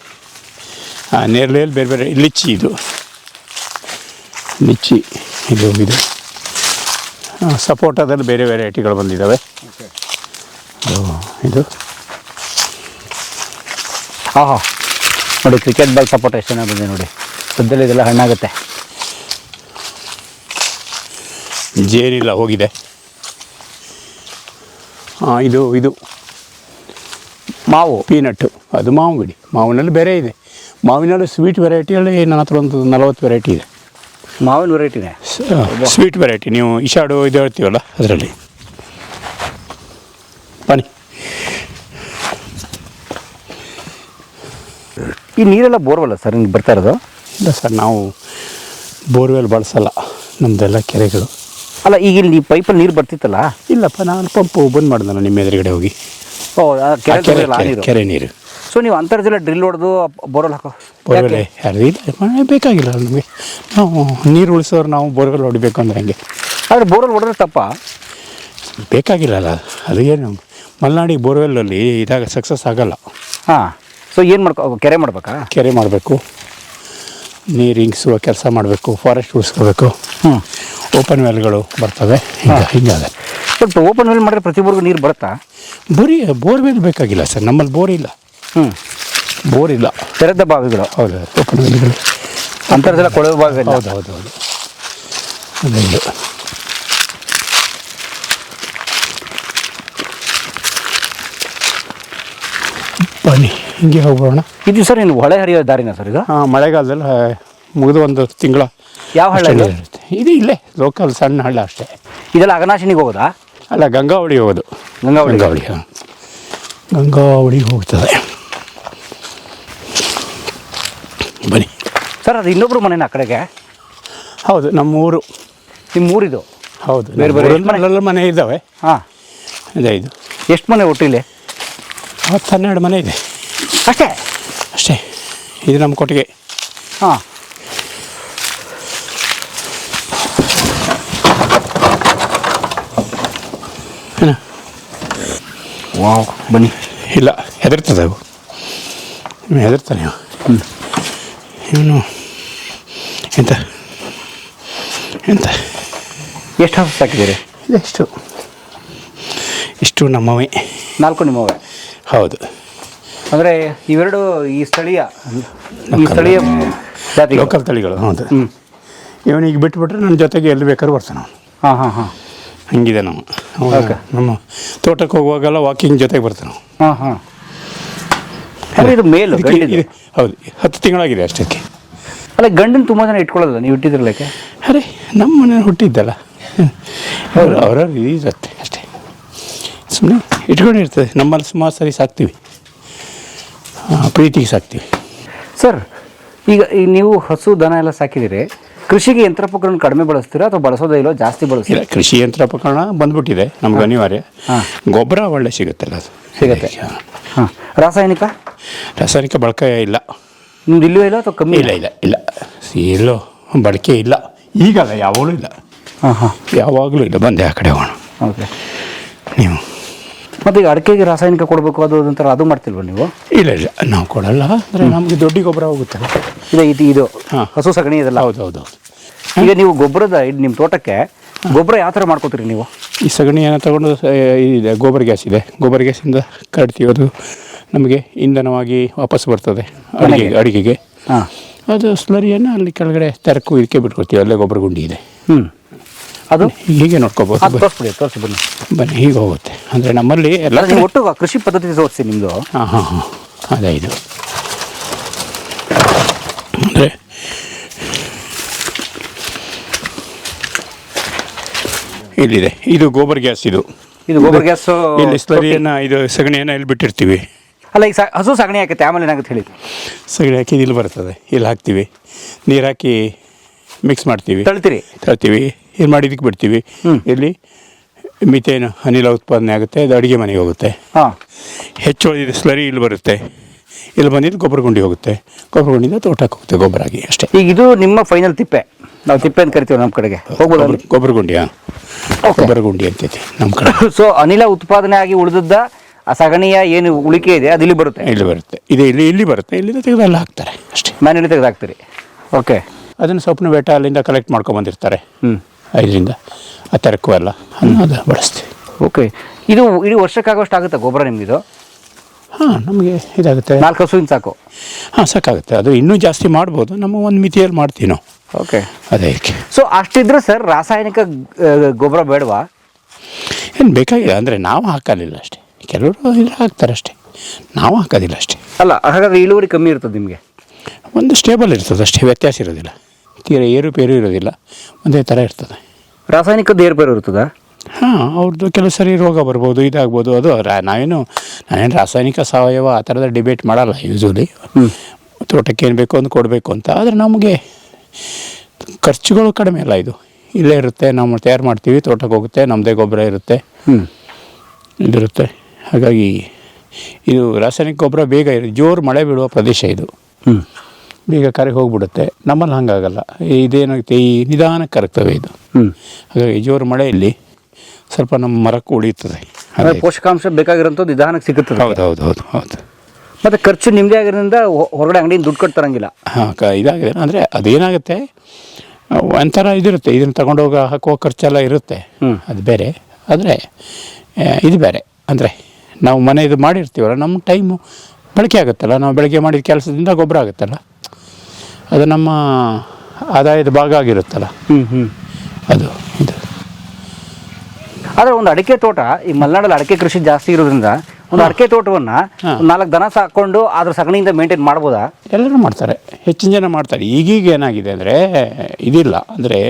ನೇರಳೆಯಲ್ಲಿ ಬೇರೆ ಬೇರೆ ಲಿಚ್ಚಿ, ಇದು ಸಪೋಟದಲ್ಲಿ ಬೇರೆ ವೆರೈಟಿಗಳು ಬಂದಿದ್ದಾವೆ. ಇದು ಹಾಂ ನೋಡಿ, ಕ್ರಿಕೆಟ್ ಬಾಲ್ ಸಪೋಟ ಎಷ್ಟು ಚೆನ್ನಾಗಿ ಬಂದಿದೆ ನೋಡಿ. ಸದ್ಯದಲ್ಲಿ ಇದೆಲ್ಲ ಹಣ್ಣಾಗುತ್ತೆ. ಜೇನಿಲ್ಲ ಹೋಗಿದೆ. ಹಾಂ, ಇದು ಮಾವು ಪೀನಟ್ಟು, ಅದು ಮಾವು ಗಿಡಿ. ಮಾವಿನಲ್ಲಿ ಬೇರೆ ಇದೆ. ಮಾವಿನಲ್ಲಿ ಸ್ವೀಟ್ ವೆರೈಟಿಯಲ್ಲಿ ನನ್ನ ಹತ್ರ ಒಂದು 40 ವೆರೈಟಿ ಇದೆ. ಮಾವಿನ ವೆರೈಟಿನೇ ಸ್ವೀಟ್ ವೆರೈಟಿ. ನೀವು ಇಶಾಡು ಇದು ಹೇಳ್ತೀವಲ್ಲ ಅದರಲ್ಲಿ. ಬನ್ನಿ. ಈ ನೀರೆಲ್ಲ ಬೋರ್ವಲ್ಲ ಸರ್ ಹಿಂಗೆ ಬರ್ತಾ ಇರೋದು? ಇಲ್ಲ ಸರ್, ನಾವು ಬೋರ್ವೆಲ್ ಬಳಸಲ್ಲ, ನಮ್ಮದೆಲ್ಲ ಕೆರೆಗಳು. ಅಲ್ಲ, ಈಗ ಇಲ್ಲಿ ಪೈಪಲ್ಲಿ ನೀರು ಬರ್ತಿತ್ತಲ್ಲ? ಇಲ್ಲಪ್ಪ, ನಾನು ಪಂಪು ಬಂದ್ ಮಾಡಿದೆ ನಿಮ್ಮ ಎದುರುಗಡೆ ಹೋಗಿ. ಓ, ಕೆರೆ ನೀರು. ಕೆರೆ ನೀರು. ಸೊ ನೀವು ಅಂತರ್ಜಲ ಡ್ರಿಲ್ ಹೊಡೆದು ಬೋರ್ವೆಲ್ ಹಾಕೋ ಬೋರ್ವೆಲ್ ಯಾರು ಇಲ್ಲ ಮಳೆ ಬೇಕಾಗಿಲ್ಲ ನಮಗೆ. ನಾವು ನೀರು ಉಳಿಸೋರು ನಾವು ಬೋರ್ವೆಲ್ ಹೊಡಿಬೇಕು ಅಂದರೆ ಹಂಗೆ. ಆದರೆ ಬೋರ್ವೆಲ್ ಹೊಡೆದ್ರೆ ತಪ್ಪ ಬೇಕಾಗಿಲ್ಲಲ್ಲ ಅದು. ಏನು ಮಲೆನಾಡಿಗೆ ಬೋರ್ವೆಲ್ಲಲ್ಲಿ ಇದಾಗ ಸಕ್ಸಸ್ ಆಗಲ್ಲ. ಹಾಂ. ಸೊ ಏನು ಕೆರೆ ಮಾಡ್ಬೇಕಾ? ಕೆರೆ ಮಾಡಬೇಕು, ನೀರು ಇಂಗಿಸುವ ಕೆಲಸ ಮಾಡಬೇಕು, ಫಾರೆಸ್ಟ್ ಉಳಿಸ್ಕೋಬೇಕು. ಓಪನ್ ವೆಲ್ಗಳು ಬರ್ತವೆ, ಹಿಂಗಾಗ. ಬಟ್ ಓಪನ್ ವೆಲ್ ಮಾಡಿದ್ರೆ ಪ್ರತಿಯೊಬ್ಬರಿಗೂ ನೀರು ಬರುತ್ತಾ? ಬೋರ್ವೆಲ್ ಬೇಕಾಗಿಲ್ಲ ಸರ್, ನಮ್ಮಲ್ಲಿ ಬೋರ್ ಇಲ್ಲ. ಬೋರ್ ಇಲ್ಲ, ತೆರೆದ ಬಾವಿಗಳು. ಹೌದು, ಓಪನ್ ವೆಲ್ಗಳು, ಅಂತರ್ಜಲ ಕೊಳವೆ ಬಾವಿ. ಹೌದು ಹೌದು ಹೌದು. ಅದೊಂದು ಬನ್ನಿ ಹಿಂಗೆ ಹೋಗೋಣ. ಇದು ಸರ್ ಇನ್ನು ಹೊಳೆ ಹರಿಯೋ ದಾರಿನ ಸರ್ ಇದು? ಹಾಂ, ಮಳೆಗಾಲದಲ್ಲಿ ಮುಗಿದು ಒಂದು ತಿಂಗಳ. ಯಾವ ಹಳ್ಳ ಇರುತ್ತೆ ಇದು? ಇಲ್ಲೇ ಲೋಕಲ್ ಸಣ್ಣ ಹಳ್ಳ ಅಷ್ಟೇ. ಇದೆಲ್ಲ ಅಘನಾಶಿನಿಗೆ ಹೋಗೋದಾ? ಅಲ್ಲ, ಗಂಗಾವಳಿ ಹೋಗೋದು. ಗಂಗಾವಳಿ ಹಾಂ, ಗಂಗಾವಳಿಗೆ ಹೋಗ್ತದೆ. ಬನ್ನಿ ಸರ್, ಅದು ಇನ್ನೊಬ್ರು ಮನೆನ ಆ ಕಡೆಗೆ? ಹೌದು, ನಮ್ಮ ಊರು. ನಿಮ್ಮ ಊರಿದು? ಹೌದು, ಬೇರೆ ಬೇರೆ ಎಲ್ಲ ಮನೆ ಇದ್ದಾವೆ. ಹಾಂ. ಅದೇ ಇದು. ಎಷ್ಟು ಮನೆ ಒಟ್ಟಿಲ್ಲಿ? 10-12 ಮನೆ ಇದೆ ಅಷ್ಟೇ. ಅಷ್ಟೇ. ಇದು ನಮ್ಮ ಕೊಟ್ಟಿಗೆ. ಹಾಂ. ವಾವ್, ಬನ್ನಿ. ಇಲ್ಲ, ಹೆದರ್ತದೆ ಅವು. ಹೆದರ್ತಾನೆ ಇವನು. ಎಂತ ಎಂತ ಎಷ್ಟು ಹಸು ಸಾಕಿದ್ದೀರಿ? ಇದೆಷ್ಟು? ಇಷ್ಟು ನಮ್ಮವೇ. 4 ನಿಮ್ಮವೇ? ಹೌದು. ಅಂದರೆ ಇವೆರಡು ಈ ಸ್ಥಳೀಯ ಜಾತಿ, ಲೋಕಲ್ ತಳಿಗಳು. ಹೌದು. ಇವನಿಗೆ ಬಿಟ್ಬಿಟ್ರೆ ನನ್ನ ಜೊತೆಗೆ ಎಲ್ಲಿ ಬೇಕಾದ್ರೂ ಬರ್ತಾನೆ ಅವನು. ಹಾಂ ಹಾಂ ಹಾಂ. ಹಂಗಿದೆ ನಾವು. ನಮ್ಮ ತೋಟಕ್ಕೆ ಹೋಗುವಾಗೆಲ್ಲ ವಾಕಿಂಗ್ ಜೊತೆಗೆ ಬರ್ತಾನೆ ನಾವು. ಹಾಂ ಹಾಂ. ಅಂದರೆ ಇದು ಮೇಲು ಗಂಡಿದು? ಹೌದು, 10 ತಿಂಗಳಾಗಿದೆ ಅಷ್ಟಕ್ಕೆ. ಅಲ್ಲ, ಗಂಡನ ತುಂಬ ಜನ ಇಟ್ಕೊಳ್ಳೋದು ನೀವು ಇಟ್ಟಿದ್ರಲ್ಲಕ್ಕೆ? ಅರೆ, ನಮ್ಮ ಮನೆ ಹುಟ್ಟಿದ್ದಲ್ಲ, ಅವ್ರವ್ರು ಇರುತ್ತೆ ಅಷ್ಟೇ. ಸುಮ್ಮನೆ ಇಟ್ಕೊಂಡಿರ್ತದೆ. ನಮ್ಮಲ್ಲಿ ಸುಮಾರು ಸರಿ ಸಾಕ್ತೀವಿ, ಪ್ರೀತಿಗೆ ಸಾಕ್ತೀವಿ. ಸರ್, ಈಗ ನೀವು ಹಸು ದನ ಎಲ್ಲ ಸಾಕಿದ್ದೀರಿ, ಕೃಷಿಗೆ ಯಂತ್ರೋಪಕರಣ ಕಡಿಮೆ ಬಳಸ್ತೀರಾ ಅಥವಾ ಬಳಸೋದೇ ಇಲ್ಲೋ ಜಾಸ್ತಿ ಬಳಸ್ತೀರಾ? ಇಲ್ಲ, ಕೃಷಿ ಯಂತ್ರೋಪಕರಣ ಬಂದ್ಬಿಟ್ಟಿದೆ ನಮ್ಗೆ ಅನಿವಾರ್ಯ. ಗೊಬ್ಬರ ಒಳ್ಳೆ ಸಿಗುತ್ತಲ್ಲ, ಅದು ಸಿಗುತ್ತೆ. ಹಾಂ. ರಾಸಾಯನಿಕ ಬಳಕೆ ಇಲ್ಲ. ನಿಮ್ದು ಇಲ್ಲವೇ ಇಲ್ಲ ಅಥವಾ ಕಮ್ಮಿ? ಇಲ್ಲ ಇಲ್ಲ ಇಲ್ಲ, ಎಲ್ಲೋ ಬಳಕೆ ಇಲ್ಲ. ಈಗಲ್ಲ, ಯಾವಾಗಲೂ ಇಲ್ಲ. ಹಾಂ ಹಾಂ. ಯಾವಾಗಲೂ ಇಲ್ಲ. ಬಂದೆ ಆ ಕಡೆ ಹೋಗೋಣ. ಓಕೆ. ನೀವು ಮತ್ತು ಈಗ ಅಡಿಕೆಗೆ ರಾಸಾಯನಿಕ ಕೊಡಬೇಕು ಅದು ಒಂಥರ ಅದು ಮಾಡ್ತಿಲ್ವ ನೀವು? ಇಲ್ಲ ಇಲ್ಲ, ನಾವು ಕೊಡಲ್ಲ. ಅಂದರೆ ನಮಗೆ ದೊಡ್ಡ ಗೊಬ್ಬರ ಹೋಗುತ್ತಲ್ಲ. ಇದು ಹಸು ಸಗಣಿ ಇದೆಲ್ಲ? ಹೌದು ಹೌದು ಹೌದು. ಈಗ ನೀವು ಗೊಬ್ಬರದ ನಿಮ್ಮ ತೋಟಕ್ಕೆ ಗೊಬ್ಬರ ಯಾವ ಥರ ಮಾಡ್ಕೋತೀರಿ ನೀವು? ಈ ಸಗಣಿಯನ್ನು ತಗೊಂಡು ಇದೆ, ಗೋಬರ್ ಗ್ಯಾಸ್ ಇದೆ. ಗೋಬರ್ ಗ್ಯಾಸಿಂದ ಕಟ್ತೀವಿ. ಅದು ನಮಗೆ ಇಂಧನವಾಗಿ ವಾಪಸ್ ಬರ್ತದೆ ಅಡುಗೆಗೆ. ಹಾಂ. ಅದು ಸ್ಲರಿಯನ್ನು ಅಲ್ಲಿ ಕೆಳಗಡೆ ತೆರಕು ಇದಕ್ಕೆ ಬಿಟ್ಕೊಡ್ತೀವಿ. ಅಲ್ಲೇ ಗೊಬ್ಬರ ಗುಂಡಿ ಇದೆ. ಅದು ಹೀಗೆ ನೋಡ್ಕೋಬೋದು. ತೋರಿಸಿ ಬನ್ನಿ. ಬನ್ನಿ, ಹೀಗೆ ಹೋಗುತ್ತೆ. ಅಂದರೆ ನಮ್ಮಲ್ಲಿ ಎಲ್ಲ ಒಟ್ಟು ಕೃಷಿ ಪದ್ಧತಿ ತೋರಿಸಿ ನಿಮ್ಮದು. ಹಾಂ ಹಾಂ ಹಾಂ, ಅದೇ ಇದು. ಅಂದರೆ ಇಲ್ಲಿದೆ, ಇದು ಗೋಬರ್ ಗ್ಯಾಸ್. ಇದು ಗೋಬರ್ ಗ್ಯಾಸ್. ಇಲ್ಲಿ ಸ್ಲರಿಯನ್ನು, ಇದು ಸಗಣಿಯನ್ನು ಇಲ್ಲಿ ಬಿಟ್ಟಿರ್ತೀವಿ. ಅಲ್ಲ, ಈಗ ಹಸು ಸಗಣಿ ಹಾಕುತ್ತೆ, ಆಮೇಲೆ ಏನಾಗುತ್ತೆ ಹೇಳಿ? ಸಗಣಿ ಹಾಕಿ ಇಲ್ಲಿ ಬರ್ತದೆ, ಇಲ್ಲಿ ಹಾಕ್ತೀವಿ, ನೀರು ಹಾಕಿ ಮಿಕ್ಸ್ ಮಾಡ್ತೀವಿ, ತಳ್ತೀವಿ, ಇಲ್ಲಿ ಮಾಡಿ ಇದಕ್ಕೆ ಬಿಡ್ತೀವಿ. ಇಲ್ಲಿ ಮಿಥೇನ್ ಅನಿಲ ಉತ್ಪಾದನೆ ಆಗುತ್ತೆ. ಅದು ಅಡುಗೆ ಮನೆಗೆ ಹೋಗುತ್ತೆ. ಹಾಂ. ಹೆಚ್ಚು ಉಳಿದಿದೆ ಸ್ಲರಿ ಇಲ್ಲಿ ಬರುತ್ತೆ. ಇಲ್ಲಿ ಬಂದಿದ್ದು ಗೊಬ್ಬರ ಗುಂಡಿ ಹೋಗುತ್ತೆ. ಗೊಬ್ಬರ ಗುಂಡಿಯಿಂದ ತೋಟಕ್ಕೆ ಹೋಗುತ್ತೆ ಗೊಬ್ಬರ ಆಗಿ ಅಷ್ಟೇ. ಈಗ ಇದು ನಿಮ್ಮ ಫೈನಲ್ ತಿಪ್ಪೆ? ನಾವು ತಿಪ್ಪೆ ಅಂತ ಕರಿತೀವಿ ನಮ್ಮ ಕಡೆಗೆ. ಗೊಬ್ಬರ ಗುಂಡಿ. ಹಾಂ, ಗೊಬ್ಬರ ಗುಂಡಿ ಅಂತೈತಿ ನಮ್ಮ ಕಡೆ. ಸೊ ಅನಿಲ ಉತ್ಪಾದನೆ ಆಗಿ ಉಳಿದದ್ದ ಆ ಸಗಣಿಯ ಏನು ಉಳಿಕೆ ಇದೆ ಅದು ಇಲ್ಲಿ ಬರುತ್ತೆ? ಇಲ್ಲಿ ಬರುತ್ತೆ. ಇದು ಇಲ್ಲಿ ಬರುತ್ತೆ. ಇಲ್ಲಿಂದ ತೆಗೆದು ಎಲ್ಲ ಹಾಕ್ತಾರೆ ಅಷ್ಟೇ. ಮನೆಯಲ್ಲಿ ತೆಗೆದು ಹಾಕ್ತೀರಿ? ಓಕೆ. ಅದನ್ನು ಸೊಪ್ಪಿನ ಬೇಟ ಅಲ್ಲಿಂದ ಕಲೆಕ್ಟ್ ಮಾಡ್ಕೊಂಬಂದಿರ್ತಾರೆ. 5ರಿಂದ ಆ ತೆರಕು ಎಲ್ಲ ಅದು ಬಳಸ್ತೀವಿ. ಓಕೆ. ಇದು ಇಡೀ ವರ್ಷಕ್ಕಾಗೋಷ್ಟು ಆಗುತ್ತೆ ಗೊಬ್ಬರ ನಿಮಗಿದು? ಹಾಂ, ನಮಗೆ ಇದಾಗುತ್ತೆ. 4 ಹಸುವಿನ ಸಾಕು? ಹಾಂ, ಸಾಕಾಗುತ್ತೆ. ಅದು ಇನ್ನೂ ಜಾಸ್ತಿ ಮಾಡ್ಬೋದು. ನಮ್ಮ ಒಂದು ಮಿತಿಯಲ್ಲಿ ಮಾಡ್ತೀವಿ ನಾವು. ಓಕೆ. ಅದೇ. ಸೊ ಅಷ್ಟಿದ್ರೆ ಸರ್ ರಾಸಾಯನಿಕ ಗೊಬ್ಬರ ಬೇಡವಾ? ಏನು ಬೇಕಾಗಿಲ್ಲ. ಅಂದರೆ ನಾವು ಹಾಕಲಿಲ್ಲ ಅಷ್ಟೇ. ಕೆಲವರು ಇದ್ರೆ ಹಾಕ್ತಾರೆ ಅಷ್ಟೇ, ನಾವು ಹಾಕೋದಿಲ್ಲ ಅಷ್ಟೇ. ಅಲ್ಲ, ಹಾಗಾದರೆ ಇಳುವರಿ ಕಮ್ಮಿ ಇರ್ತದೆ ನಿಮಗೆ? ಒಂದು ಸ್ಟೇಬಲ್ ಇರ್ತದೆ ಅಷ್ಟೇ, ವ್ಯತ್ಯಾಸ ಇರೋದಿಲ್ಲ. ತೀರ ಏರುಪೇರು ಇರೋದಿಲ್ಲ, ಒಂದೇ ಥರ ಇರ್ತದೆ. ರಾಸಾಯನಿಕದ ಏರುಪೇರು ಇರ್ತದಾ? ಹಾಂ, ಅವ್ರದ್ದು ಕೆಲವು ಸರಿ ರೋಗ ಬರ್ಬೋದು, ಇದಾಗ್ಬೋದು. ಅದು ನಾನೇನು ರಾಸಾಯನಿಕ ಸಾವಯವ ಆ ಥರದ ಡಿಬೇಟ್ ಮಾಡಲ್ಲ ಯೂಸ್ವಲಿ. ತೋಟಕ್ಕೆ ಏನು ಬೇಕೋ ಒಂದು ಕೊಡಬೇಕು ಅಂತ. ಆದರೆ ನಮಗೆ ಖರ್ಚುಗಳು ಕಡಿಮೆ ಅಲ್ಲ. ಇದು ಇಲ್ಲೇ ಇರುತ್ತೆ, ನಾವು ತಯಾರು ಮಾಡ್ತೀವಿ, ತೋಟಕ್ಕೆ ಹೋಗುತ್ತೆ, ನಮ್ಮದೇ ಗೊಬ್ಬರ ಇರುತ್ತೆ, ಇದಿರುತ್ತೆ. ಹಾಗಾಗಿ ಇದು ರಾಸಾಯನಿಕ ಗೊಬ್ಬರ ಬೇಗ ಜೋರು ಮಳೆ ಬೀಳುವ ಪ್ರದೇಶ ಇದು. ಬೇಗ ಕರಗಿ ಹೋಗ್ಬಿಡುತ್ತೆ. ನಮ್ಮಲ್ಲಿ ಹಾಗಾಗಲ್ಲ. ಇದೇನಾಗುತ್ತೆ, ಈ ನಿಧಾನಕ್ಕೆ ಕರಗ್ತವೆ ಇದು. ಹಾಗಾಗಿ ಜೋರು ಮಳೆಯಲ್ಲಿ ಸ್ವಲ್ಪ ನಮ್ಮ ಮರಕ್ಕೂ ಉಳಿಯುತ್ತದೆ. ಪೋಷಕಾಂಶ ಬೇಕಾಗಿರೋಂಥದ್ದು ನಿಧಾನಕ್ಕೆ ಸಿಗುತ್ತದೆ. ಹೌದು. ಮತ್ತು ಖರ್ಚು ನಿಮ್ಮದೇ ಆಗಿರೋದ್ರಿಂದ ಹೊರಗಡೆ ಅಂಗಡಿಯಿಂದ ದುಡ್ಡು ಕೊಡ್ತಾರಂಗಿಲ್ಲ. ಹಾಂ, ಇದಾಗಿದೆ. ಅಂದರೆ ಅದೇನಾಗುತ್ತೆ, ಒಂಥರ ಇದಿರುತ್ತೆ, ಇದನ್ನು ತಗೊಂಡೋಗ ಹಾಕುವ ಖರ್ಚೆಲ್ಲ ಇರುತ್ತೆ, ಅದು ಬೇರೆ. ಆದರೆ ಇದು ಬೇರೆ. ಅಂದರೆ ನಾವು ಮನೆಯದು ಮಾಡಿರ್ತೀವಲ್ಲ, ನಮ್ಮ ಟೈಮು ಬಳಕೆ ಆಗುತ್ತಲ್ಲ, ನಾವು ಬೆಳಗ್ಗೆ ಮಾಡಿದ ಕೆಲಸದಿಂದ ಗೊಬ್ಬರ ಆಗುತ್ತಲ್ಲ, ಅದು ನಮ್ಮ ಆದಾಯದ ಭಾಗ ಆಗಿರುತ್ತಲ್ಲ. ಅದು ಇದು. ಆದರೆ ಒಂದು ಅಡಿಕೆ ತೋಟ, ಈ ಮಲೆನಾಡಲ್ಲಿ ಅಡಿಕೆ ಕೃಷಿ ಜಾಸ್ತಿ ಇರೋದ್ರಿಂದ ಒಂದು ಅಡಿಕೆ ತೋಟವನ್ನು 4 ದನ ಸಾಕೊಂಡು ಅದ್ರ ಸಗಣಿಯಿಂದ ಮೇಂಟೈನ್ ಮಾಡ್ಬೋದಾ? ಎಲ್ಲರೂ ಮಾಡ್ತಾರೆ, ಹೆಚ್ಚಿನ ಜನ ಮಾಡ್ತಾರೆ. ಈಗೀಗ ಏನಾಗಿದೆ ಅಂದರೆ ಇದಿಲ್ಲ, ಅಂದರೆ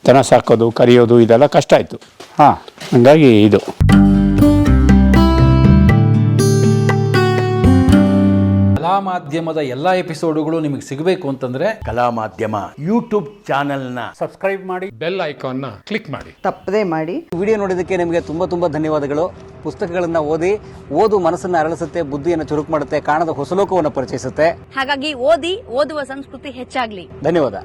ದನ ಸಾಕೋದು, ಕರಿಯೋದು ಇದೆಲ್ಲ ಕಷ್ಟ ಆಯಿತು. ಹಾಗಾಗಿ ಇದು ಕಲಾ ಮಾಧ್ಯಮದ ಎಲ್ಲ ಎಪಿಸೋಡುಗಳು ನಿಮಗೆ ಸಿಗಬೇಕು ಅಂತಂದ್ರೆ ಕಲಾ ಮಾಧ್ಯಮ ಯೂಟ್ಯೂಬ್ ಚಾನೆಲ್ನ ಸಬ್ಸ್ಕ್ರೈಬ್ ಮಾಡಿ, ಬೆಲ್ ಐಕಾನ್ನ ಕ್ಲಿಕ್ ಮಾಡಿ, ತಪ್ಪದೇ ಮಾಡಿ. ವಿಡಿಯೋ ನೋಡಿದ್ದಕ್ಕೆ ನಿಮಗೆ ತುಂಬ ಧನ್ಯವಾದಗಳು. ಪುಸ್ತಕಗಳನ್ನು ಓದು ಮನಸ್ಸನ್ನು ಅರಳಿಸುತ್ತೆ, ಬುದ್ಧಿಯನ್ನು ಚುರುಕು ಮಾಡುತ್ತೆ, ಕಾಣದ ಹೊಸಲೋಕವನ್ನು ಪರಿಚಯಿಸುತ್ತೆ. ಹಾಗಾಗಿ ಓದುವ ಸಂಸ್ಕೃತಿ ಹೆಚ್ಚಾಗ್ಲಿ. ಧನ್ಯವಾದ.